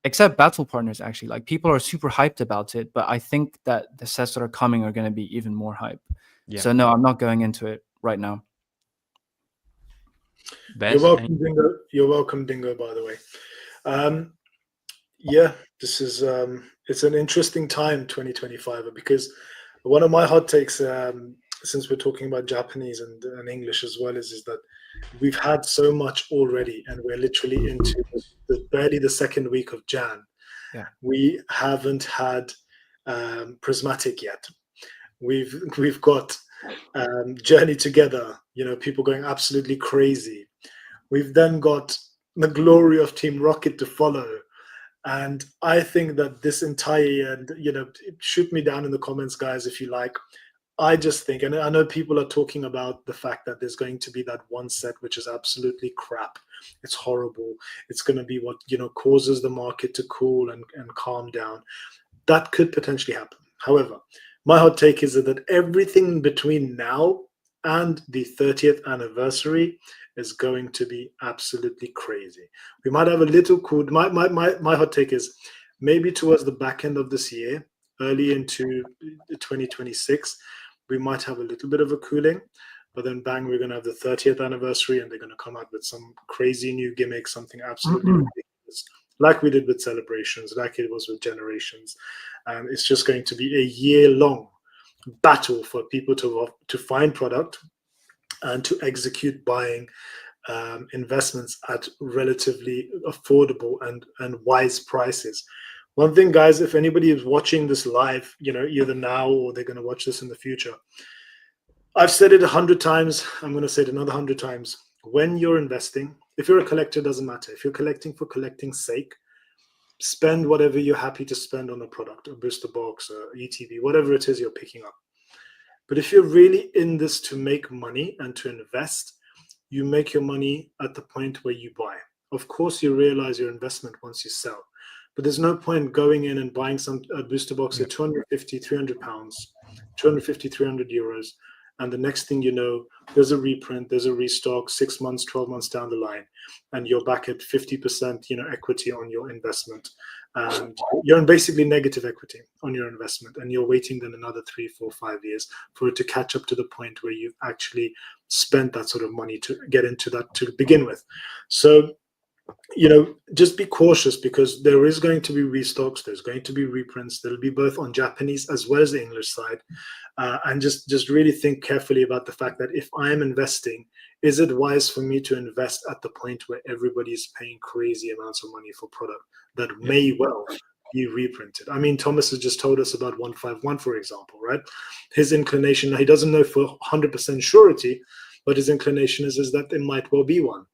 Except Battle Partners, actually. Like, people are super hyped about it, but I think that the sets that are coming are going to be even more hype. Yeah. So no, I'm not going into it right now. You're welcome, Dingo. You're welcome, Dingo, by the way. Yeah, this is it's an interesting time, 2025, because one of my hot takes, since we're talking about Japanese and English as well, is that we've had so much already, and we're literally into barely the second week of Jan. Yeah. We haven't had Prismatic yet. We've got Journey Together, people going absolutely crazy. We've then got the glory of Team Rocket to follow. And I think that this entire year, shoot me down in the comments, guys, if you like. I just think, and I know people are talking about the fact that there's going to be that one set which is absolutely crap. It's horrible. It's going to be what, causes the market to cool and calm down. That could potentially happen. However, my hot take is that everything between now and the 30th anniversary is going to be absolutely crazy. We might have a little cool. My hot take is maybe towards the back end of this year, early into 2026, we might have a little bit of a cooling, but then bang, we're going to have the 30th anniversary, and they're going to come out with some crazy new gimmick, something absolutely ridiculous, like we did with Celebrations, like it was with Generations. And it's just going to be a year-long battle for people to find product and to execute buying investments at relatively affordable and wise prices. One thing, guys, if anybody is watching this live, either now or they're going to watch this in the future, I've said it 100 times. I'm going to say it another 100 times. When you're investing, if you're a collector, it doesn't matter. If you're collecting for collecting's sake, spend whatever you're happy to spend on a product, a booster box, a ETB, whatever it is you're picking up. But if you're really in this to make money and to invest, you make your money at the point where you buy. Of course, you realize your investment once you sell. But there's no point going in and buying a booster box at 250, 300 pounds, 250, 300 euros. And the next thing you know, there's a reprint, there's a restock 6 months, 12 months down the line, and you're back at 50%, equity on your investment. And you're in basically negative equity on your investment, and you're waiting then another 3, 4, 5 years for it to catch up to the point where you've actually spent that sort of money to get into that to begin with. So, just be cautious, because there is going to be restocks, there's going to be reprints, there'll be both on Japanese as well as the English side. And just really think carefully about the fact that if I'm investing, is it wise for me to invest at the point where everybody is paying crazy amounts of money for product that may well be reprinted? I mean, Thomas has just told us about 151, for example, right? His inclination, he doesn't know for 100% surety, but his inclination is that there might well be one.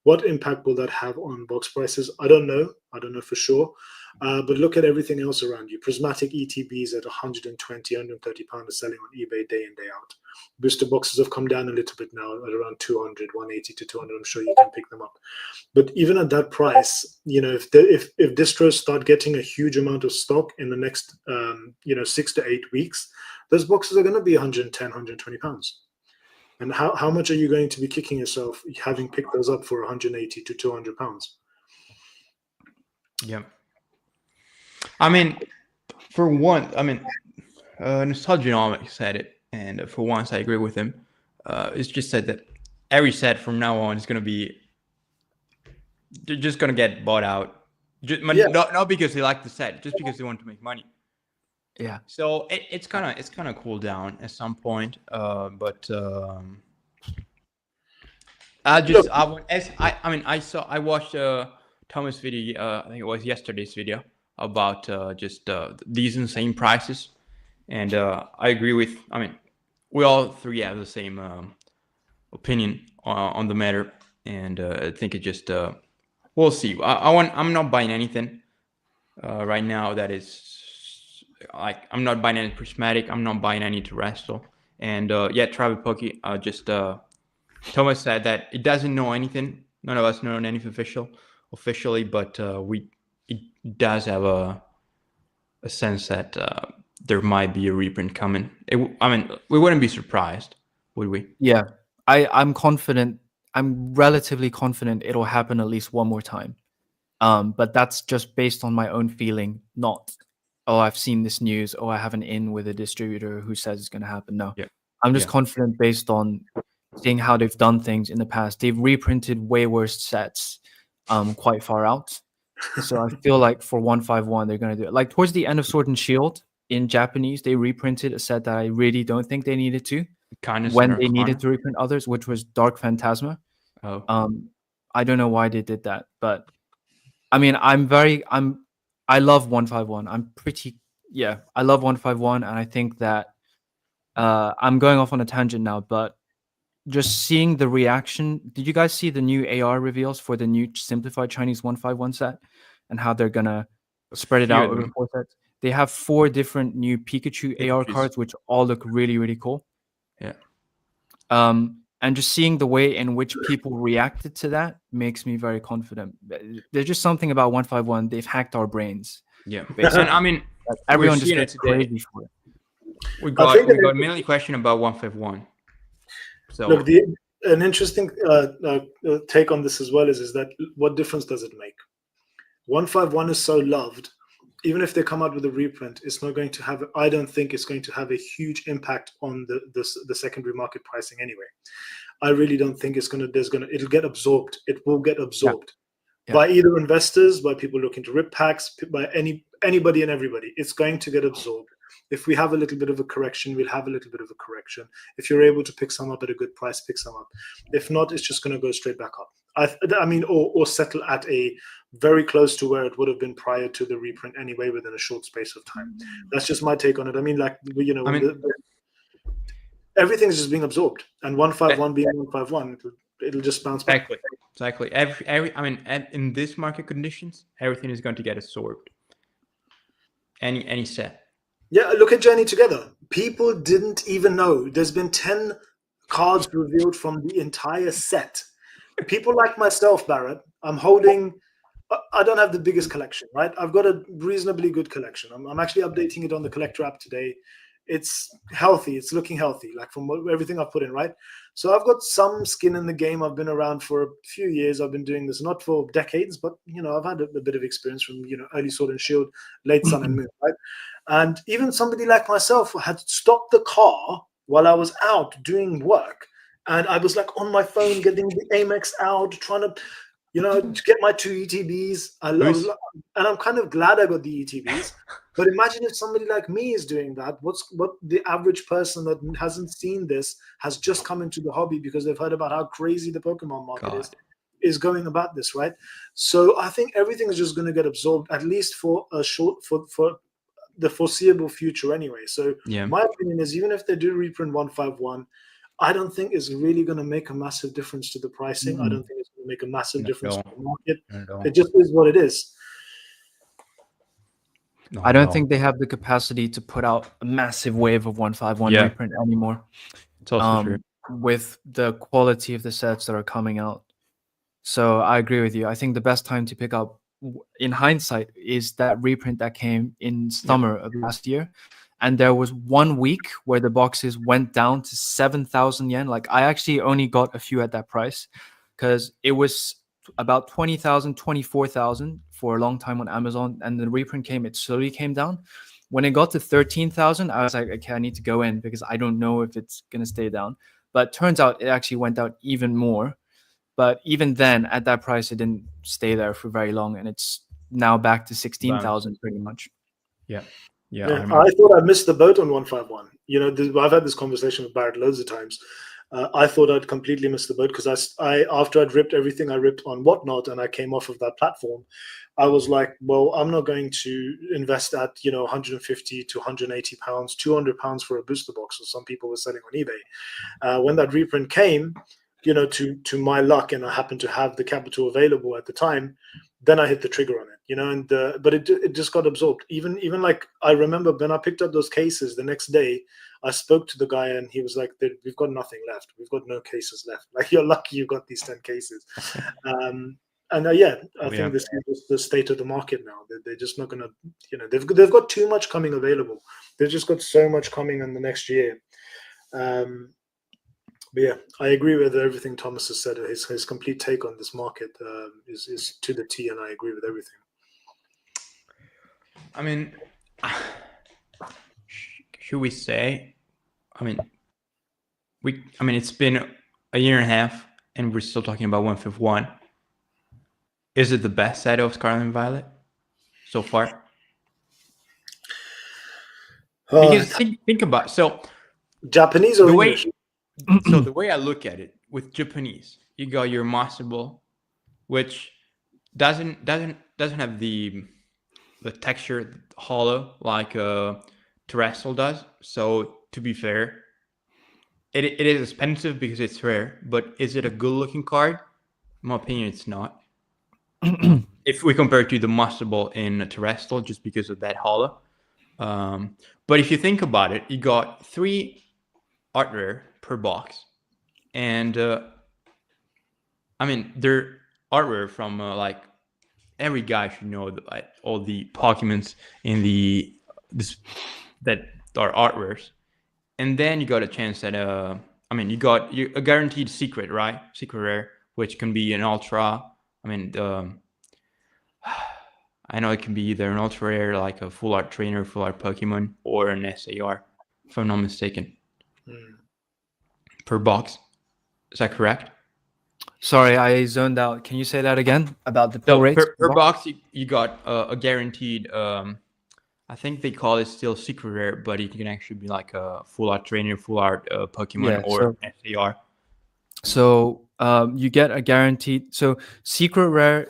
What impact will that have on box prices? I don't know. I don't know for sure. But look at everything else around you. Prismatic ETBs at 120, 130 pounds are selling on eBay day in, day out. Booster boxes have come down a little bit now at around 200, 180 to 200. I'm sure you can pick them up. But even at that price, if distros start getting a huge amount of stock in the next 6 to 8 weeks, those boxes are going to be 110, 120 pounds. And how much are you going to be kicking yourself having picked those up for 180 to 200 pounds? Yeah. I mean, for one, Nostalgianomics said it, and for once I agree with him. It's just said that every set from now on is going to be just going to get bought out. Not because they like the set, just because they want to make money. Yeah. So it's gonna cool down at some point. I watched Thomas' video. I think it was yesterday's video about these insane prices, and I agree with. I mean, we all three have the same opinion on the matter, and I think it just we'll see. I'm not buying anything right now that is. Like, I'm not buying any prismatic. I'm not buying any terrestrial. And Travel Poke Thomas said that it doesn't know anything. None of us know anything officially, but it does have a sense that there might be a reprint coming. We wouldn't be surprised, would we? Yeah, I'm confident. I'm relatively confident it'll happen at least one more time. But that's just based on my own feeling, not, oh, I've seen this news, oh, I have an in with a distributor who says it's going to happen. No, I'm just confident based on seeing how they've done things in the past. They've reprinted way worse sets quite far out. So I feel like for 151, they're going to do it. Like towards the end of Sword and Shield in Japanese, they reprinted a set that I really don't think they needed to. When they needed to reprint others, which was Dark Phantasma. Oh. I don't know why they did that, but I mean, I love 151. I love 151, and I think that I'm going off on a tangent now, but just seeing the reaction. Did you guys see the new AR reveals for the new simplified Chinese 151 set and how they're gonna spread it out over 4 sets? They have 4 different new Pikachu AR cards, which all look really, really cool. Yeah. And just seeing the way in which people reacted to that makes me very confident. There's just something about 151. They've hacked our brains. Yeah. And I mean, everyone just gets crazy for it. We got mainly question about 151. So look, an interesting take on this as well is that what difference does it make? 151 is so loved. Even if they come out with a reprint, it's not going to have. I don't think it's going to have a huge impact on the secondary market pricing anyway. I really don't think it'll get absorbed. It will get absorbed by either investors, by people looking to rip packs, by anybody and everybody. It's going to get absorbed. If we have a little bit of a correction, we'll have a little bit of a correction. If you're able to pick some up at a good price, pick some up. If not, it's just going to go straight back up. I mean, or settle at a very close to where it would have been prior to the reprint anyway, within a short space of time. That's just my take on it. I mean, everything's just being absorbed, and 151 being 151, it'll just bounce back. Exactly. In this market conditions, everything is going to get absorbed. Any set. Yeah, look at Journey Together. People didn't even know. There's been 10 cards revealed from the entire set. People like myself, Barrett, I don't have the biggest collection, right? I've got a reasonably good collection. I'm actually updating it on the collector app today. It's healthy. It's looking healthy, like from everything I've put in, right? So I've got some skin in the game. I've been around for a few years. I've been doing this not for decades, but I've had a bit of experience from early Sword and Shield, late Sun and Moon, right? And even somebody like myself had stopped the car while I was out doing work, and I was like on my phone getting the Amex out, trying to to get my 2 ETBs. And I'm kind of glad I got the ETBs. But imagine if somebody like me is doing that. What the average person that hasn't seen this, has just come into the hobby because they've heard about how crazy the Pokemon market is going about this, right? So I think everything is just going to get absorbed, at least for the foreseeable future anyway. So my opinion is, even if they do reprint 151, I don't think is really going to make a massive difference to the pricing. I don't think it's going to make a massive Not difference at to all. the market. Not at all. It just is what it is. Not I at don't all. think they have the capacity to put out a massive wave of 151 Yeah. reprint anymore. It's also true. With the quality of the sets that are coming out. So I agree with you. I think the best time to pick up, in hindsight, is that reprint that came in summer of last year. And there was 1 week where the boxes went down to 7,000 yen. Like, I actually only got a few at that price because it was about 20,000, 24,000 for a long time on Amazon. And the reprint came, it slowly came down. When it got to 13,000, I was like, okay, I need to go in because I don't know if it's going to stay down. But turns out it actually went down even more. But even then, at that price, it didn't stay there for very long, and it's now back to 16,000 pretty much. Yeah. Yeah, I thought I missed the boat on 151. You know, I've had this conversation with Barrett loads of times. I thought I'd completely missed the boat because I after I'd ripped everything I ripped on Whatnot and I came off of that platform, I was like, well, I'm not going to invest at 150 to 180 pounds, 200 pounds for a booster box, as some people were selling on eBay. When that reprint came, to my luck, and I happened to have the capital available at the time, then I hit the trigger on it, but it just got absorbed. Even like I remember when I picked up those cases the next day, I spoke to the guy and he was like, "We've got nothing left. We've got no cases left. Like, you're lucky you got these 10 cases." I think this is just the state of the market now. They're just not gonna, they've got too much coming available. They've just got so much coming in the next year. But yeah, I agree with everything Thomas has said. His complete take on this market is to the T, and I agree with everything. I mean, should we say? I mean, it's been a year and a half, and we're still talking about 151. Is it the best set of Scarlet and Violet so far? Because think about Japanese or English. So the way I look at it, with Japanese, you got your Master Ball, which doesn't have the texture hollow like Terrestrial does. So to be fair, it is expensive because it's rare. But is it a good looking card? In my opinion, it's not. If we compare it to the Master Ball in Terrestrial, just because of that hollow. But if you think about it, you got 3 art rare per box, and they're art rare from like every guy should know all the Pokemons in that are art rares, and then you got a chance that you got a guaranteed secret rare, which can be an ultra. I know it can be either an ultra rare like a full art trainer, full art Pokemon, or an SAR, if I'm not mistaken. Per box. Is that correct? Sorry, I zoned out. Can you say that again about the pull rates? Per box, you got a guaranteed. I think they call it still secret rare, but it can actually be like a full art trainer, full art Pokemon, or SAR. So you get a guaranteed. So secret rare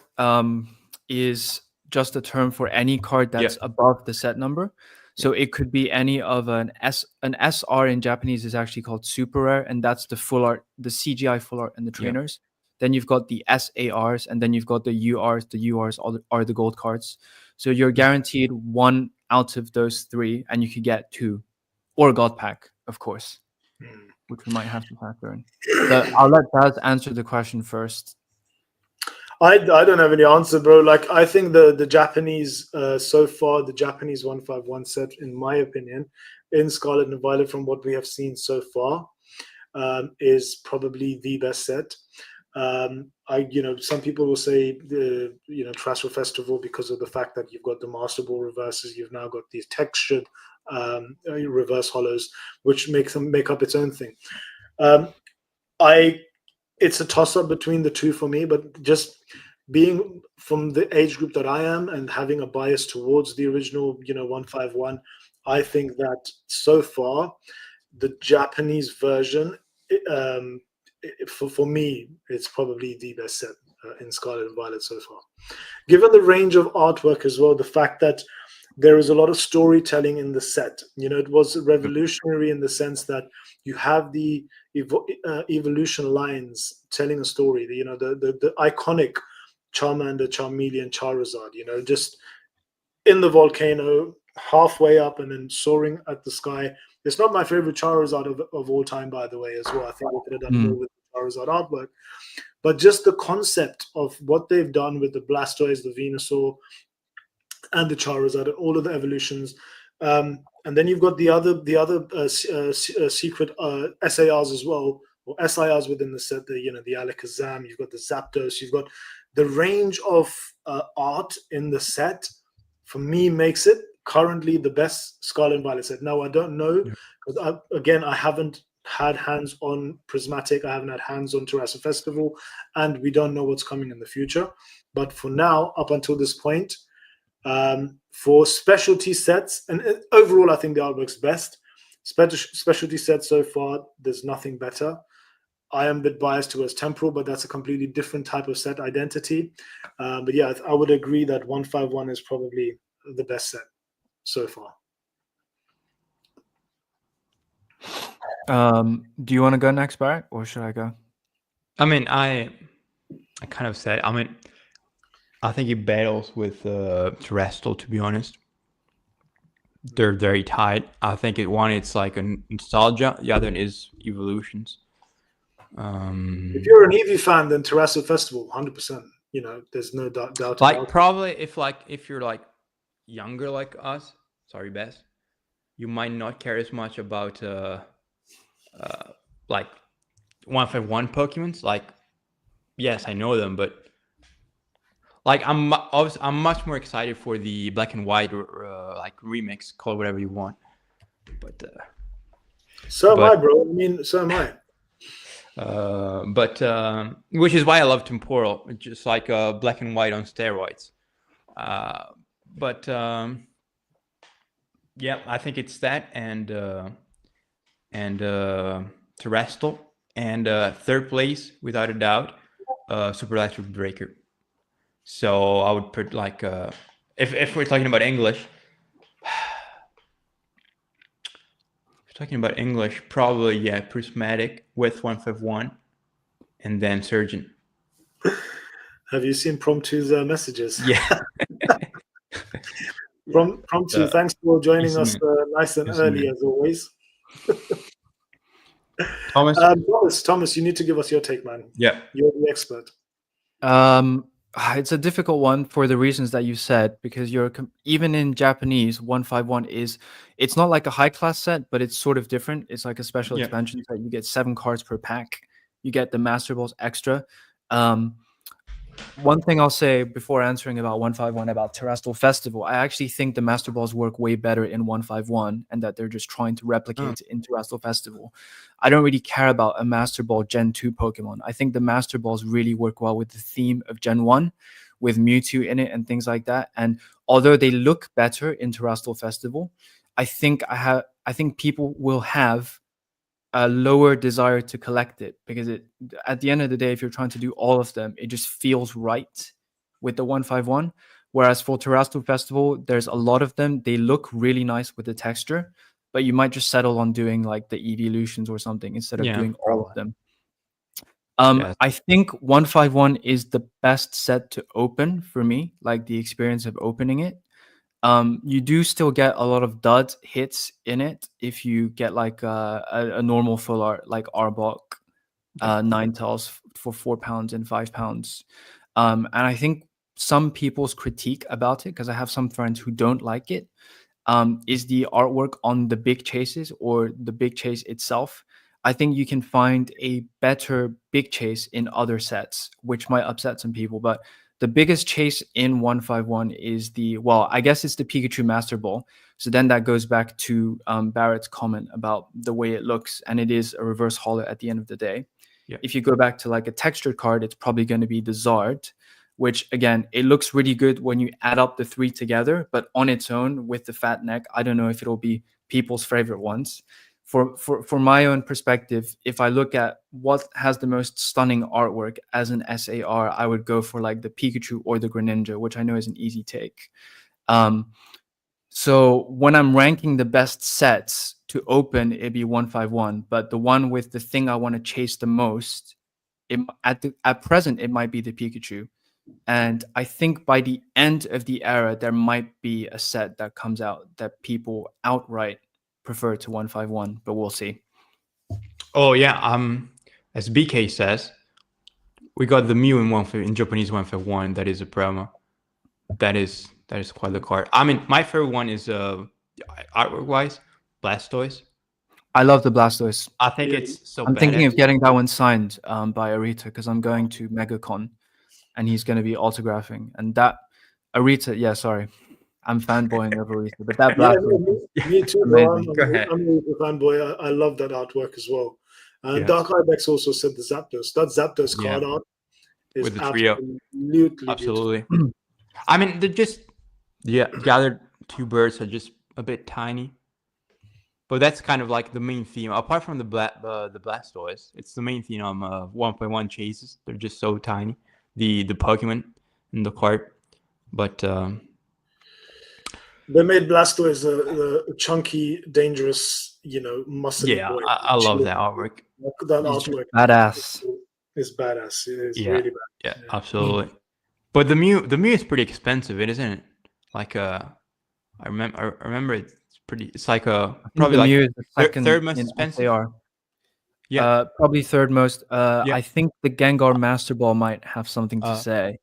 is just a term for any card that's above the set number. So it could be any of an SR in Japanese is actually called super rare, and that's the full art, the CGI full art, and the trainers. Then you've got the SARs, and then you've got the URs. The URs are the gold cards. So you're guaranteed 1 out of those 3, and you could get 2, or a God Pack, of course, which we might have to factor in. But I'll let Baz answer the question first. I don't have any answer, bro. Like, I think the Japanese so far, the Japanese 151 set, in my opinion, in Scarlet and Violet, from what we have seen so far, is probably the best set. Some people will say the Transfer Festival, because of the fact that you've got the Master Ball reverses, you've now got these textured reverse hollows, which make up its own thing. It's a toss-up between the two for me, but just being from the age group that I am and having a bias towards the original 151, I think that so far the Japanese version, for me, it's probably the best set in Scarlet and Violet so far. Given the range of artwork as well, the fact that there is a lot of storytelling in the set. It was revolutionary in the sense that you have the evolution lines telling a story. The iconic Charmander, Charmeleon, Charizard. Just in the volcano, halfway up, and then soaring at the sky. It's not my favorite Charizard of all time, by the way, as well. I think we could have done more with the Charizard artwork. But just the concept of what they've done with the Blastoise, the Venusaur, and the Charizard, all of the evolutions. And then you've got the other secret SARs as well, or SIRs within the set. The Alakazam. You've got the Zapdos. You've got the range of art in the set. For me, makes it currently the best Scarlet and Violet set. Now, I don't know, because I haven't had hands on Prismatic, I haven't had hands on Terrace Festival, and we don't know what's coming in the future. But for now, up until this point, for specialty sets, and overall, I think the artwork's best. Specialty sets so far, there's nothing better. I am a bit biased towards Temporal, but that's a completely different type of set identity. But yeah, I would agree that 151 is probably the best set so far. Do you want to go next, Barrett, or should I go? I mean, I kind of said, I think he battles with Terrestrial, to be honest. They're very tight. I think it's like a nostalgia. The other one is evolutions. If you're an Eevee fan, then Terrestrial Festival, 100%. There's no doubt. Like, probably if you're like younger like us, sorry, Bess, you might not care as much about like 151 Pokemons. Like, yes, I know them, but like I'm much more excited for the Black and White like remix, call it whatever you want. But so am I, bro. I mean, so am I. But which is why I love Temporal, just like Black and White on steroids. But yeah, I think it's that and Terrestrial, and third place without a doubt, Super Electric Breaker. So I would put like if we're talking about English. Talking about English, probably, yeah, Prismatic with 151 and then Surgeon. Have you seen Promptu's messages? Yeah. Promptu, thanks for joining us nice and early, as always. Thomas, you need to give us your take, man. Yeah. You're the expert. It's a difficult one for the reasons that you said, because even in Japanese, 151 it's not like a high class set, but it's sort of different. It's like a special expansion set. You get 7 cards per pack. You get the Master Balls extra. One thing I'll say before answering about 151 about Terrestrial Festival, I actually think the Master Balls work way better in 151, and that they're just trying to replicate in Terrestrial Festival. I don't really care about a Master Ball Gen 2 Pokemon. I think the Master Balls really work well with the theme of Gen 1, with Mewtwo in it and things like that. And although they look better in Terrestrial Festival, I think people will have a lower desire to collect it, because at the end of the day, if you're trying to do all of them, it just feels right with the 151. Whereas for Terrestrial Festival, there's a lot of them. They look really nice with the texture, but you might just settle on doing like the evolutions or something instead of doing all of them. I think 151 is the best set to open for me, like the experience of opening it. You do still get a lot of dud hits in it if you get like a normal full art like Arbok, Ninetales for £4 and £5. And I think some people's critique about it, because I have some friends who don't like it, is the artwork on the big chases or the big chase itself. I think you can find a better big chase in other sets, which might upset some people, but the biggest chase in 151 is I guess it's the Pikachu Master Ball. So then that goes back to Barrett's comment about the way it looks, and it is a reverse holo at the end of the day. Yeah. If you go back to like a textured card, it's probably going to be the Zard, which again, it looks really good when you add up the 3 together, but on its own with the fat neck, I don't know if it'll be people's favorite ones. For my own perspective, if I look at what has the most stunning artwork as an SAR, I would go for like the Pikachu or the Greninja, which I know is an easy take. So when I'm ranking the best sets to open, it'd be 151. But the one with the thing I want to chase the most, at present, it might be the Pikachu. And I think by the end of the era, there might be a set that comes out that people outright prefer to 151, but we'll see. Oh yeah, as BK says, we got the Mew in Japanese 151. That is a promo. That is quite the card. I mean, my favorite one is artwork wise, Blastoise. I love the Blastoise. I think it's so. I'm thinking badass. of getting that one signed by Arita because I'm going to MegaCon and he's going to be autographing. And that Arita, yeah, sorry, I'm fanboying over Arita, but that Blastoise, me too. amazing. Go ahead. I'm a fanboy. I love that artwork as well. And Yeah. Dark Ibex also said the Zapdos. That Zapdos Yeah. card art is With the trio. absolutely Absolutely. I mean, they're just the other two birds are just a bit tiny, but that's kind of like the main theme. Apart from the Blastoise, it's the main theme on 1.1 chases. They're just so tiny. The Pokemon in the card, but They made Blastoise a chunky, dangerous, muscly yeah, boy. I love that artwork. That He's artwork badass. is badass. It is Yeah. really bad. Yeah, absolutely. But the Mew is pretty expensive, isn't it? Like I remember it's pretty. It's like probably the like Mew is the second third most in expensive. SAR. Yeah. Probably third most. Yeah. I think the Gengar Master Ball might have something to say.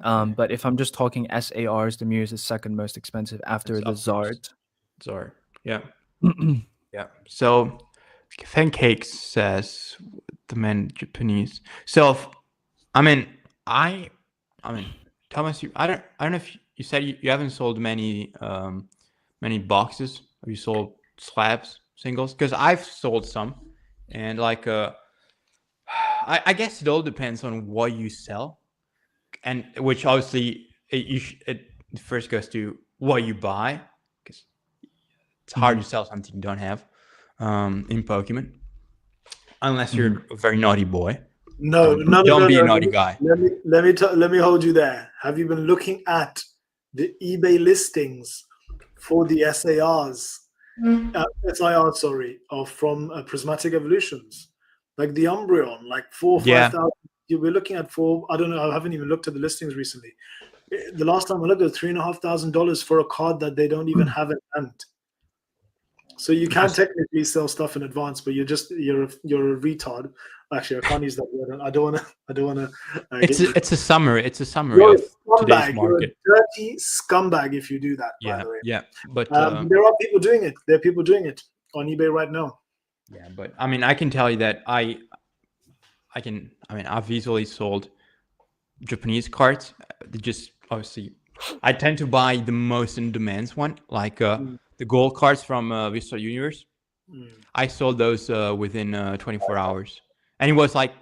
Okay. But if I'm just talking SARs, the Mew is the second most expensive after It's the up Zard. Sorry. Yeah. Yeah. So, Fancakes says the man Japanese. So, I mean, Thomas, I don't know if you said you haven't sold many boxes. Or you sold slabs, singles? Because I've sold some, and like I guess it all depends on what you sell, and which obviously it first goes to what you buy, because it's hard to sell something you don't have in Pokemon, unless you're a very naughty boy. No, Don't be a naughty guy. Let me hold you there. Have you been looking at the eBay listings for the SARs? SIR, sorry, from Prismatic Evolutions, like the Umbreon, like 4 or 5,000. You were looking at 4. I don't know. I haven't even looked at the listings recently. The last time I looked, it was $3,500 for a card that they don't even have in hand. So you can technically sell stuff in advance, but you're a retard. Actually, I can't use that word. I don't want to. It's a summary. It's a summary You're a of today's scumbag. You're a market. dirty scumbag if you do that. By the way. Yeah. But there are people doing it. There are people doing it on eBay right now. yeah, but I mean, I can tell you that I've easily sold Japanese cards. They just obviously, I tend to buy the most in demands one, like the gold cards from Vista Universe. I sold those within 24 hours, and it was like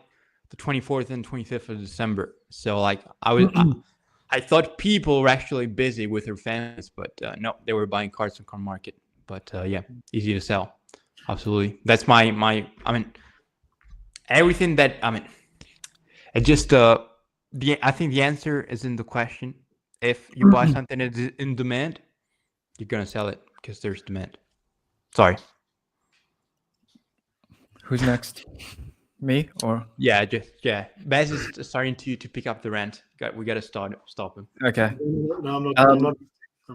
the 24th and 25th of December. So like I thought people were actually busy with their fans, but no, they were buying cards from Card Market. But yeah, easy to sell. Absolutely, that's my. I mean, everything that it just I think the answer is in the question. If you buy something that is in demand, you're gonna sell it because there's demand. Sorry. Who's next? Me or? Yeah. Baz is starting to pick up the rant. We gotta stop him. Okay. No, I'm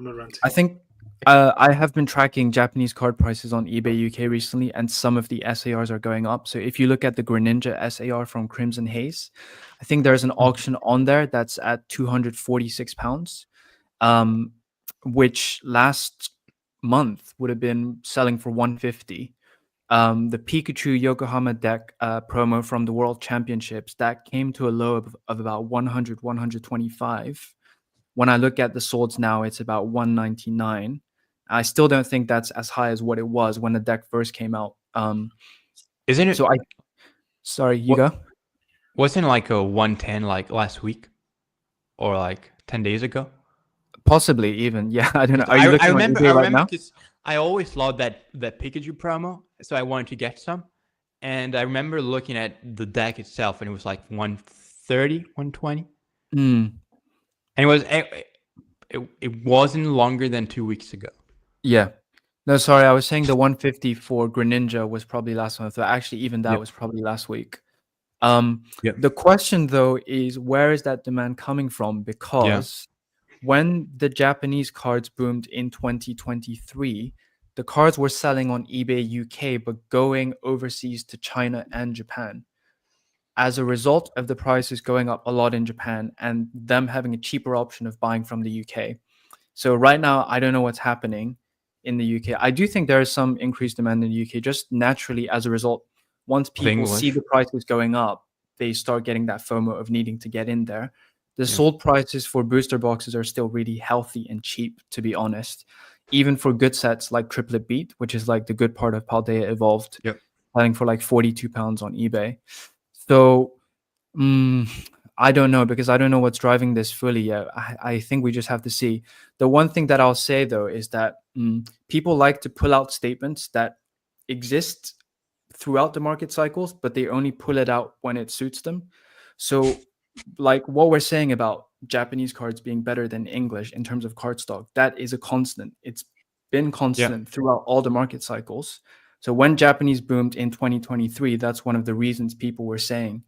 not ranting. I think I have been tracking Japanese card prices on eBay UK recently, and some of the SARs are going up. So if you look at the Greninja SAR from Crimson Haze, I think there's an auction on there that's at £246, which last month would have been selling for £150. The Pikachu Yokohama deck promo from the World Championships, that came to a low of about 100, 125. When I look at the solds now, it's about 199. I still don't think that's as high as what it was when the deck first came out. Isn't it? So sorry, you go. Wasn't like a 110 like last week, or like 10 days ago? Possibly even. Yeah, I don't know. Are you looking on eBay right now? Because I always loved that Pikachu promo, so I wanted to get some. And I remember looking at the deck itself, and it was like 130, 120. And it wasn't longer than 2 weeks ago. Yeah. No, sorry, I was saying the 150 for Greninja was probably last month. But actually, even that Yep. was probably last week. Yep. The question though is, where is that demand coming from? Because when the Japanese cards boomed in 2023, the cards were selling on eBay UK, but going overseas to China and Japan. As a result of the prices going up a lot in Japan and them having a cheaper option of buying from the UK. So right now, I don't know what's happening in the UK. I do think there is some increased demand in the UK, just naturally as a result. Once Of people see English. the prices going up, they start getting that FOMO of needing to get in there. The Yeah. sold prices for booster boxes are still really healthy and cheap, to be honest. Even for good sets like Triplet Beat, which is like the good part of Paldea Evolved, Yep. selling for like £42 on eBay. So I don't know, because I don't know what's driving this fully yet. I think we just have to see. The one thing that I'll say though is that people like to pull out statements that exist throughout the market cycles, but they only pull it out when it suits them. So, like what we're saying about Japanese cards being better than English in terms of card stock, that is a constant. It's been Yeah. constant throughout all the market cycles. So when Japanese boomed in 2023, that's one of the reasons people were saying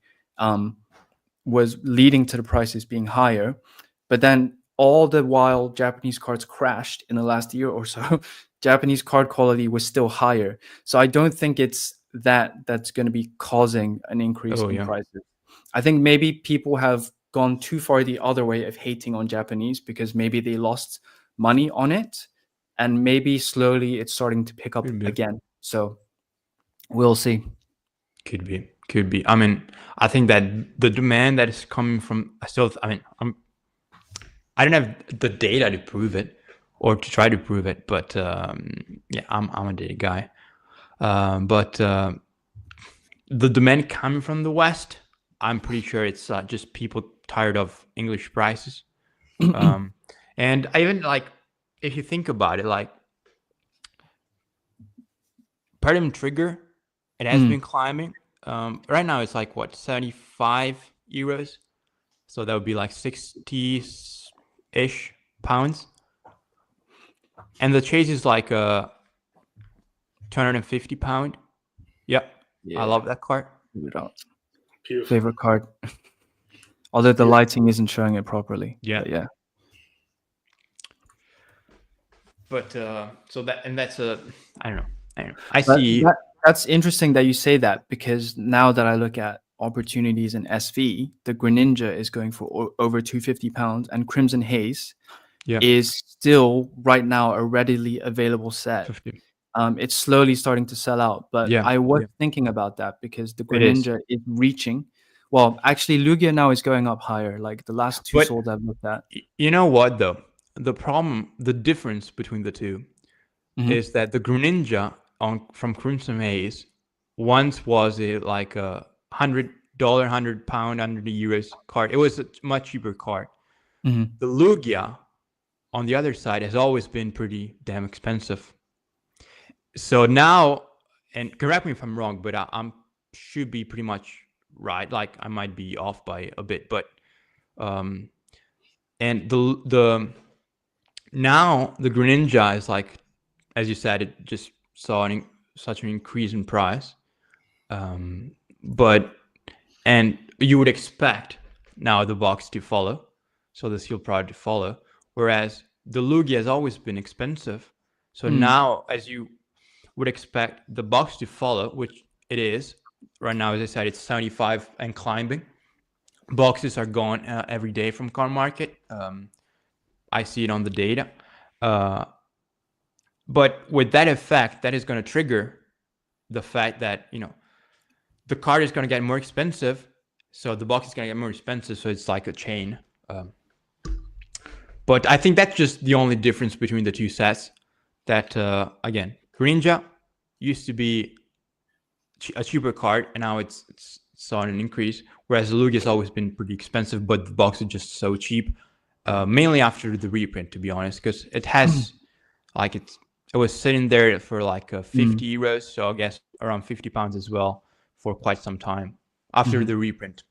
was leading to the prices being higher. But then all the while Japanese cards crashed in the last year or so, Japanese card quality was still higher. So I don't think it's that's going to be causing an increase Oh in yeah. prices. I think maybe people have gone too far the other way of hating on Japanese because maybe they lost money on it, and maybe slowly it's starting to pick up Could be. again. So we'll see. Could be. Could be. I mean, I think that the demand that is coming from, I don't have the data to prove it or to try to prove it, but yeah, I'm a data guy. But the demand coming from the West, I'm pretty sure it's just people tired of English prices. And I even like, if you think about it, like Paradigm Trigger, it has been climbing. Right now it's like what, 75 euros. So that would be like 60-ish pounds. And the chase is like a 250 pound. Yep. Yeah. I love that card. Beautiful. Favorite card. Although the lighting isn't showing it properly. Yeah. But yeah. But so that, and that's a, I don't know. I see. That's interesting that you say that, because now that I look at opportunities in SV, the Greninja is going for over £250, and Crimson Haze is still right now a readily available set. 50. It's slowly starting to sell out, but I was thinking about that because the Greninja is reaching. Well, actually, Lugia now is going up higher. Like the last two sold I've looked at. You know what though? The problem, the difference between the two is that the Greninja from Crimson Haze once was like a £100, £100, €100 card. It was a much cheaper card. The Lugia, on the other side, has always been pretty damn expensive. So now, and correct me if I'm wrong, but I should be pretty much right. Like I might be off by a bit, but and the now the Greninja is like, as you said, it just saw such an increase in price. But and you would expect now the box to follow, so the sealed product to follow. Whereas the Lugia has always been expensive, so now as you would expect the box to follow, which it is right now. As I said, it's 75 and climbing. Boxes are gone every day from car market. I see it on the data. But with that effect, that is going to trigger the fact that, you know, the card is going to get more expensive, so the box is going to get more expensive, so it's like a chain. But I think that's just the only difference between the two sets. That, again, Greninja used to be a cheaper card, and now it's saw an increase, whereas the Lugia has always been pretty expensive, but the box is just so cheap, mainly after the reprint, to be honest, because it has, like, it was sitting there for like 50 euros, so I guess around £50 as well for quite some time after the reprint.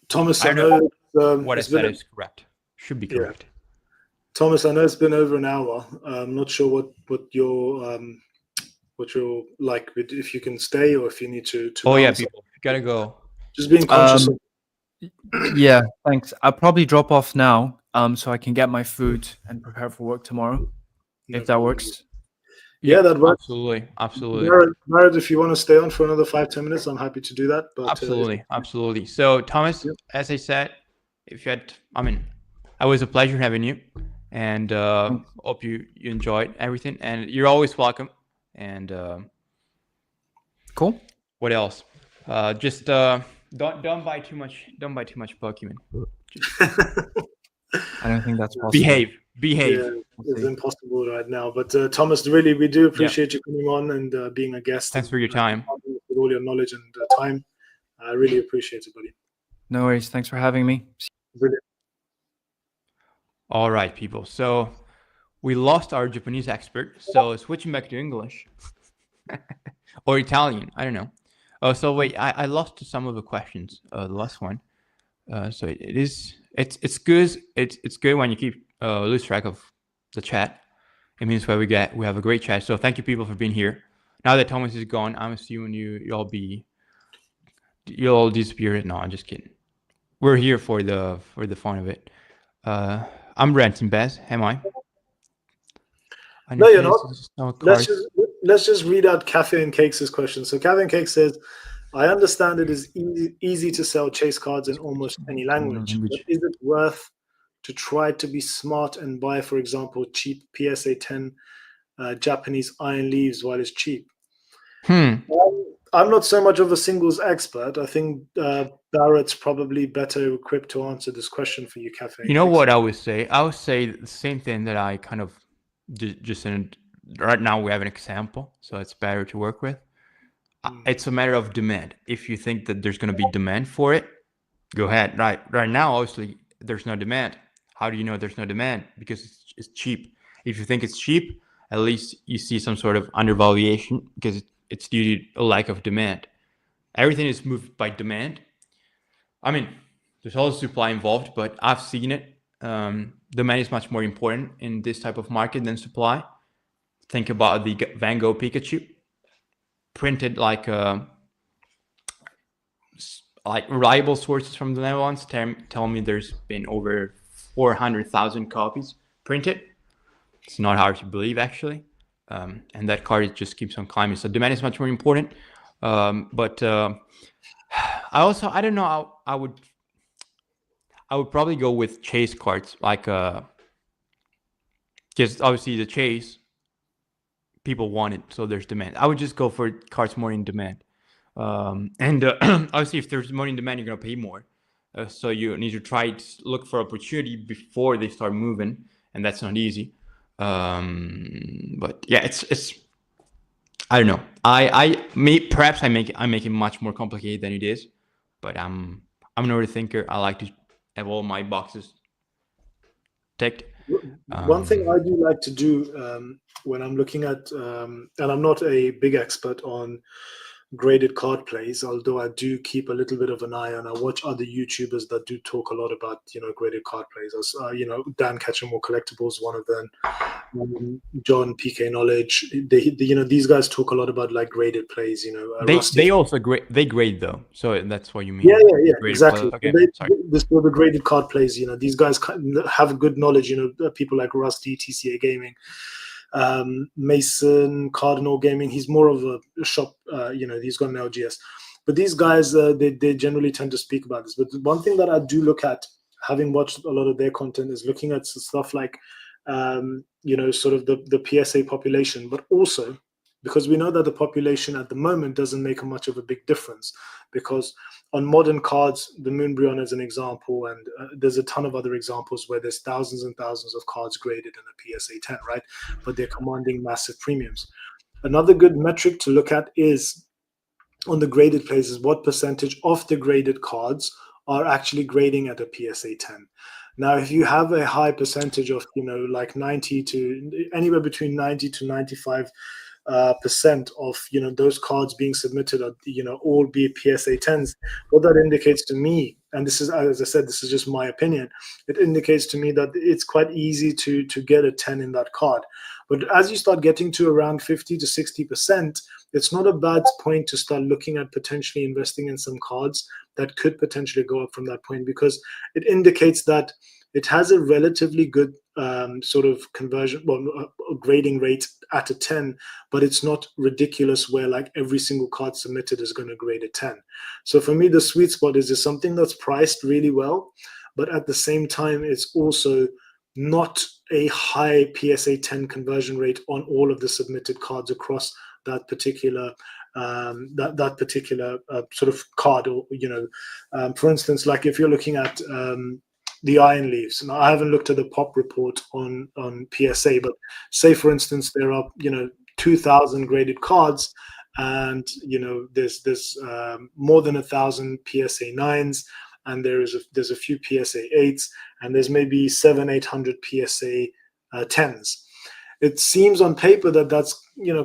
Thomas, I know what I it's said been is correct. Should be correct. Thomas, I know it's been over an hour. I'm not sure what your like, if you can stay or if you need to Oh yeah, bounce. people, you gotta go. Just being conscious of. Yeah, thanks. I'll probably drop off now, so I can get my food and prepare for work tomorrow, No if that problem. works. Yeah, that works. Absolutely, absolutely. Barrett, if you want to stay on for another 5-10 minutes, I'm happy to do that. But Absolutely. So, Thomas, Yep. as I said, if you had, it was a pleasure having you, and hope you enjoyed everything. And you're always welcome. And Cool. what else? Just don't buy too much. Don't buy too much Pokemon. I don't think that's possible. Behave. Yeah, it's impossible right now. But Thomas, really, we do appreciate you coming on and being a guest. Thanks for your time. With all your knowledge and time. I really appreciate it, buddy. No worries. Thanks for having me. Brilliant. All right, people. So we lost our Japanese expert. So switching back to English or Italian, I don't know. Oh, so wait, I lost some of the questions. The last one. So it's good. It's good when you keep lose track of the chat. It means we have a great chat. So thank you, people, for being here. Now that Thomas is gone, I'm assuming you'll all disappear. No, I'm just kidding. We're here for the fun of it. I'm Renton Bez. Am I? No, you're not. Let's just read out Cafe and Cakes' question. So Cafe and Cake says, I understand it is easy to sell chase cards in almost any language. But is it worth to try to be smart and buy, for example, cheap PSA 10 Japanese iron leaves while it's cheap? I'm not so much of a singles expert. I think Barrett's probably better equipped to answer this question for you, Cafe. You know what I would say? I would say the same thing that I kind of just in. Right now we have an example, so it's better to work with. It's a matter of demand. If you think that there's going to be demand for it, go ahead. Right now, obviously, there's no demand. How do you know there's no demand? Because it's cheap. If you think it's cheap, at least you see some sort of undervaluation because it's due to a lack of demand. Everything is moved by demand. There's also supply involved, but I've seen it. Demand is much more important in this type of market than supply. Think about the Van Gogh Pikachu, printed like reliable sources from the Netherlands tell me there's been over 400,000 copies printed. It's not hard to believe, actually. And that card just keeps on climbing. So demand is much more important. But I don't know. I would probably go with chase cards, like because obviously the chase people want it, so there's demand. I would just go for cards more in demand. And obviously, if there's money in demand, you're gonna pay more. So you need to try to look for opportunity before they start moving, and that's not easy. But yeah, it's I don't know. Perhaps I make it much more complicated than it is, but I'm an overthinker. I like to have all my boxes ticked. One thing I do like to do when I'm looking at, and I'm not a big expert on graded card plays, although I do keep a little bit of an eye on. I watch other YouTubers that do talk a lot about graded card plays. As Dan Ketchum Collectibles, one of them, John PK Knowledge. These guys talk a lot about like graded plays. They also grade though, so that's what you mean. Yeah, exactly. Okay, this were the graded card plays. These guys have good knowledge. People like Rusty, TCA Gaming. Mason, Cardinal Gaming, he's more of a shop, he's got an LGS. But these guys, they generally tend to speak about this. But one thing that I do look at, having watched a lot of their content, is looking at stuff like, sort of the PSA population, but also because we know that the population at the moment doesn't make much of a big difference, because on modern cards, the Moonbryon is an example, and there's a ton of other examples where there's thousands and thousands of cards graded in a PSA 10, right? But they're commanding massive premiums. Another good metric to look at is on the graded plays, what percentage of the graded cards are actually grading at a PSA 10. Now, if you have a high percentage of, like 90 to anywhere between 90 to 95 percent of those cards being submitted are all be PSA 10s. What that indicates to me, and this is, as I said, this is just my opinion, it indicates to me that it's quite easy to get a 10 in that card. But as you start getting to around 50 to 60%, it's not a bad point to start looking at potentially investing in some cards that could potentially go up from that point, because it indicates that it has a relatively good sort of conversion, grading rate at a 10, but it's not ridiculous where like every single card submitted is going to grade a 10. So for me, the sweet spot is something that's priced really well, but at the same time, it's also not a high PSA 10 conversion rate on all of the submitted cards across that particular sort of card. Or for instance, like if you're looking at the Iron Leaves, and I haven't looked at the pop report on PSA, but say for instance there are 2,000 graded cards, and there's more than 1,000 PSA 9s, and there's a few PSA 8s, and there's maybe 700-800 PSA 10s. It seems on paper that that's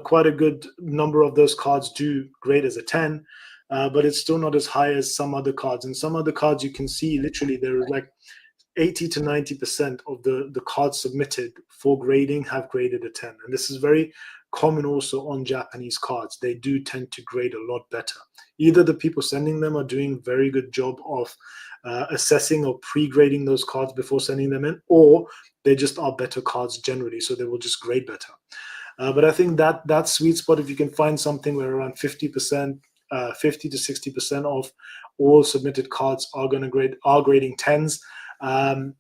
quite a good number of those cards do grade as a 10, but it's still not as high as some other cards. And some other cards you can see literally there is like 80 to 90% of the cards submitted for grading have graded a 10. And this is very common also on Japanese cards. They do tend to grade a lot better. Either the people sending them are doing a very good job of assessing or pre-grading those cards before sending them in, or they just are better cards generally, so they will just grade better. But I think that sweet spot, if you can find something where around 50%, 50 to 60% of all submitted cards are grading 10s,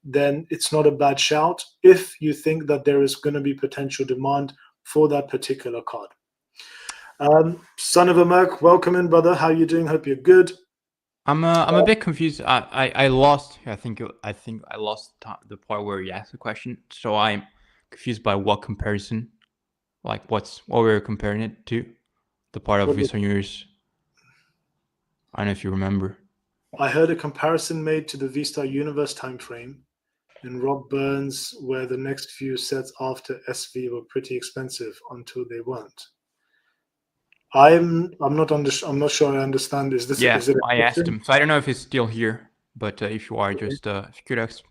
then it's not a bad shout if you think that there is going to be potential demand for that particular card. Son of a Merc, welcome in, brother. How are you doing? Hope you're good. I'm a bit confused. I lost. I think I lost the part where you asked the question. So I'm confused by what comparison, like what we're comparing it to, the part of Visa Universe. I don't know if you remember. I heard a comparison made to the Vista Universe timeframe in Rob Burns, where the next few sets after SV were pretty expensive until they weren't. I'm not sure I understand. Is this? Yeah, is it I asked him, so I don't know if he's still here. But if you are, just if you could ask,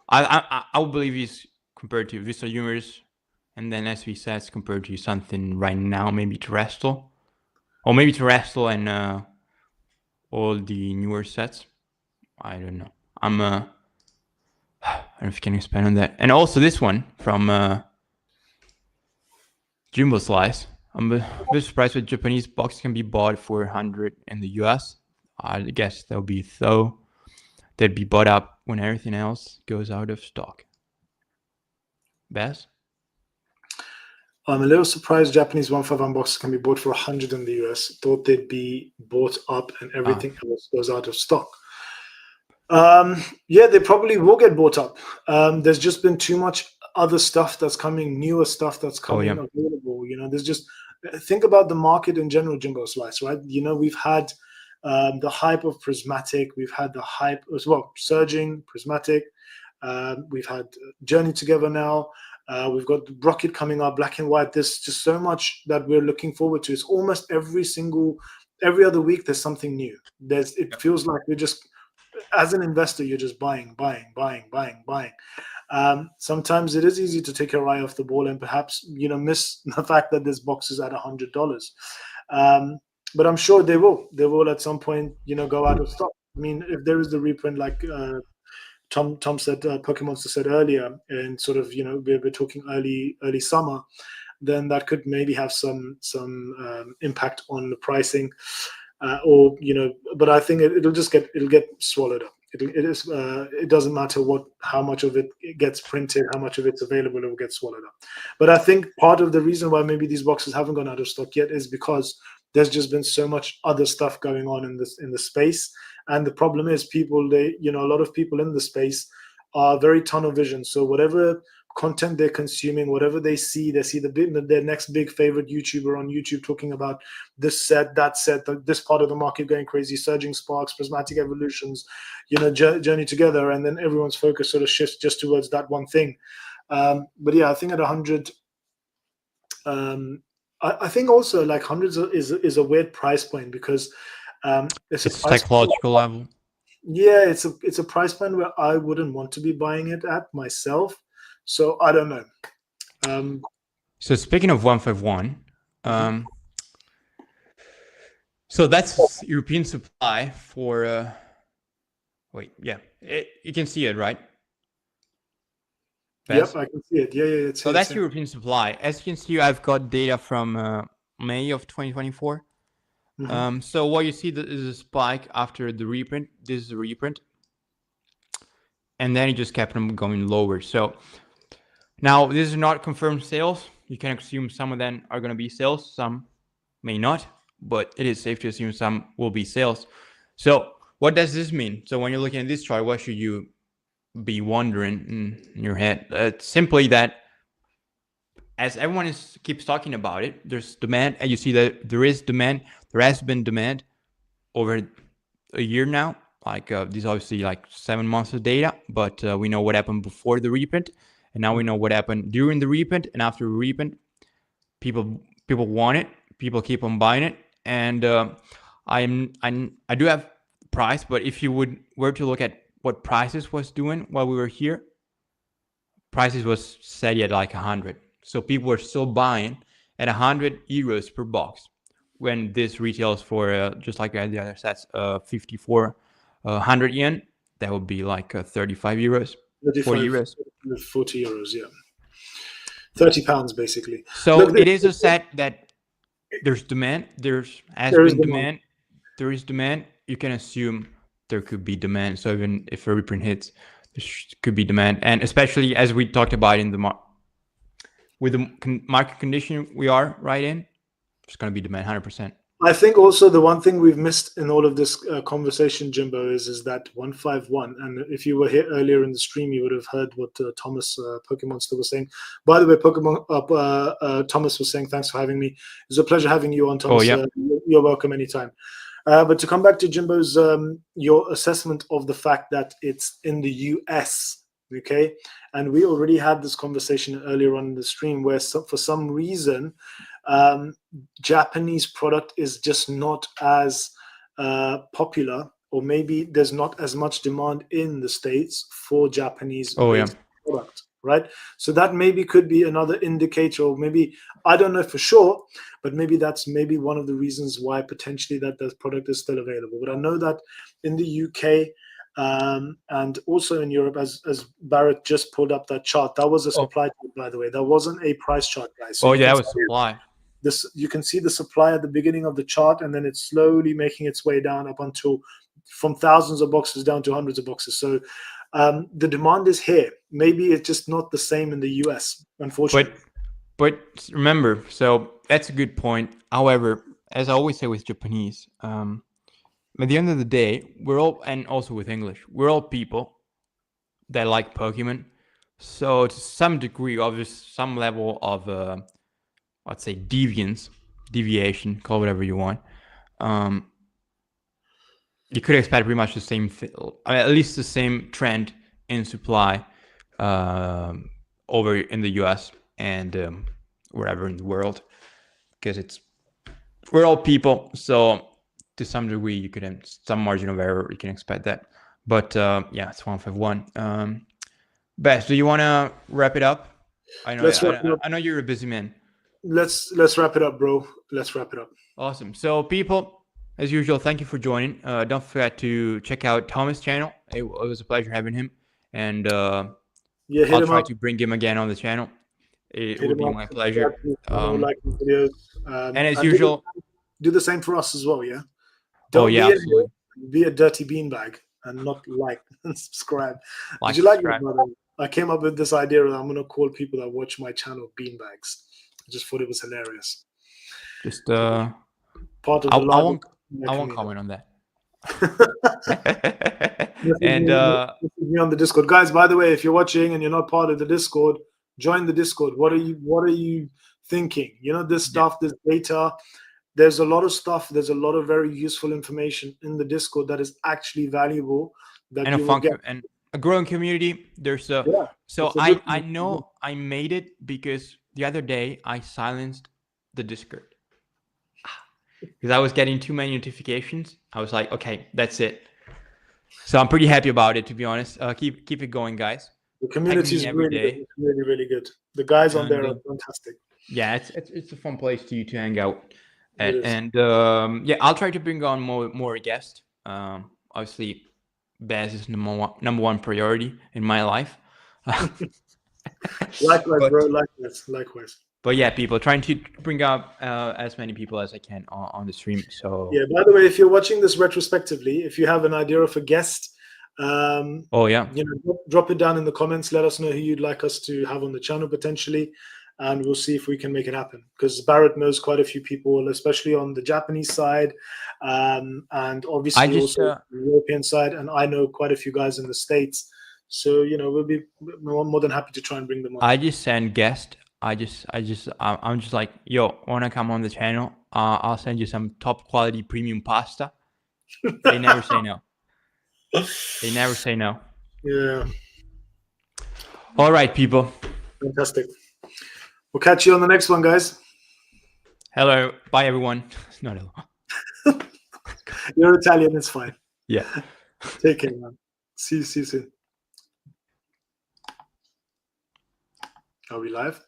I would believe he's compared to Vista Universe, and then SV sets compared to something right now, maybe Terrestrial, or maybe Terrestrial and all the newer sets. I don't know. I don't know if you can expand on that. And also this one from Jumbo Slice. I'm a bit surprised that Japanese box can be bought for 100 in the US. I guess they'd be bought up when everything else goes out of stock. Bess? I'm a little surprised Japanese 151 boxes can be bought for 100 in the US. Thought they'd be bought up and everything else goes out of stock. Yeah, they probably will get bought up. There's just been too much other stuff that's coming, newer stuff that's coming available. There's just, think about the market in general, Jumbo Slice, right? We've had the hype of Prismatic. We've had the hype as well, Surging, Prismatic. We've had Journey Together now. We've got Rocket coming up, Black and White. There's just so much that we're looking forward to. It's almost every other week there's something new. It feels like we're just, as an investor, you're just buying. Sometimes it is easy to take your eye off the ball and perhaps miss the fact that this box is at $100. But I'm sure they will at some point go out of stock. I mean, if there is the reprint like Tom said, Pokemonster said earlier, and sort of we're talking early summer, then that could maybe have some impact on the pricing, but I think it'll get swallowed up. It doesn't matter how much of it gets printed, how much of it's available, it will get swallowed up. But I think part of the reason why maybe these boxes haven't gone out of stock yet is because there's just been so much other stuff going on in the space. And the problem is a lot of people in the space are very tunnel vision. So whatever content they're consuming, whatever they see their next big favorite YouTuber on YouTube talking about this set, that set, this part of the market going crazy, Surging Sparks, Prismatic Evolutions, Journey Together, and then everyone's focus sort of shifts just towards that one thing. But yeah, I think at 100, I think also like hundreds is a weird price point because it's a It's price point. psychological level. Yeah, it's a price point where I wouldn't want to be buying it at myself. So I don't know. So speaking of 151, so that's European supply for. Wait, yeah, you can see it, right? Yep, I can see it. Yeah, it's so here, that's it's here. European supply. As you can see, I've got data from May of 2024. So what you see is a spike after the reprint. This is a reprint, and then it just kept them going lower. So now this is not confirmed sales. You can assume some of them are going to be sales, some may not, but it is safe to assume some will be sales. So what does this mean? So when you're looking at this chart, what should you be wondering in your head? It's simply that as everyone keeps talking about it, there's demand, and you see that there is demand. There has been demand over a year now. Like these obviously like 7 months of data, but we know what happened before the reprint, and now we know what happened during the reprint and after the reprint. People want it. People keep on buying it, and I do have price, but if you were to look at what prices was doing while we were here, prices was steady at like 100. So people were still buying at 100 euros per box when this retails for just like the other sets, 5,400 yen. That would be like 35 euros, 40 euros. 40 euros, yeah. 30 pounds basically. So look, it is a set that there's demand. There is demand. You can assume there could be demand. So even if a reprint hits, there could be demand, and especially as we talked about in the with the market condition we are right in, there's going to be demand 100%. I think also the one thing we've missed in all of this conversation, Jimbo, is that 151. And if you were here earlier in the stream, you would have heard what Thomas Pokemonster was saying. By the way, Thomas was saying, thanks for having me. It was a pleasure having you on, Thomas. Oh, yeah. You're welcome anytime. But to come back to Jimbo's, your assessment of the fact that it's in the US, okay? And we already had this conversation earlier on in the stream where for some reason, Japanese product is just not as popular, or maybe there's not as much demand in the States for Japanese product, right? So that maybe could be another indicator, or maybe, I don't know for sure, but maybe that's maybe one of the reasons why potentially that the product is still available. But I know that in the UK and also in Europe, as Barrett just pulled up that chart, that was a supply chart, by the way. That wasn't a price chart, guys. So that was supply. You can see the supply at the beginning of the chart, and then it's slowly making its way down up until from thousands of boxes down to hundreds of boxes. So the demand is here. Maybe it's just not the same in the US, unfortunately. But remember, so that's a good point. However, as I always say with Japanese, at the end of the day, we're all, and also with English, we're all people that like Pokemon. So to some degree, obviously, some level of let's say deviation, call it whatever you want. You could expect pretty much the same, at least the same trend in supply over in the US and wherever in the world, because we're all people. So to some degree, you could have some margin of error. You can expect that. But yeah, it's 151. Bess, do you want to wrap it up? I know you're a busy man. Let's wrap it up, bro. Let's wrap it up. Awesome. So people, as usual, thank you for joining. Don't forget to check out Thomas' channel. It was a pleasure having him, and I'll try to bring him again on the channel. It would be my pleasure. Like videos. And as usual, do the same for us as well. Yeah. Absolutely. Be a dirty beanbag and not like and subscribe. Did you like that, brother? I came up with this idea that I'm going to call people that watch my channel beanbags. I just thought it was hilarious. Just part of I won't comment on that. And me on the Discord, guys. By the way, if you're watching and you're not part of the Discord, join the Discord. What are you thinking? You know, this stuff, this data. There's a lot of stuff. There's a lot of very useful information in the Discord that is actually valuable. That and a growing community. There's so I know I made it because the other day I silenced the Discord. Because I was getting too many notifications. I was like, okay, that's it. So I'm pretty happy about it, to be honest. Keep it going, guys. The community is every really day. good. It's really, really good. The guys on And, there are fantastic. Yeah, it's a fun place to hang out It at. is. And yeah, I'll try to bring on more guests. Obviously, Baz is number one priority in my life. Likewise, bro. Likewise. But yeah, people, trying to bring up as many people as I can on the stream. So yeah. By the way, if you're watching this retrospectively, if you have an idea of a guest, oh yeah, drop it down in the comments. Let us know who you'd like us to have on the channel potentially, and we'll see if we can make it happen. Because Barrett knows quite a few people, especially on the Japanese side, and obviously also the European side. And I know quite a few guys in the States. So we'll be more than happy to try and bring them on. I just send guests. I'm just like, yo, wanna come on the channel? I'll send you some top quality premium pasta. They never say no. They never say no. Yeah. All right, people. Fantastic. We'll catch you on the next one, guys. Hello. Bye, everyone. No, hello. You're Italian. It's fine. Yeah. Take care, man. See you soon. Are we live?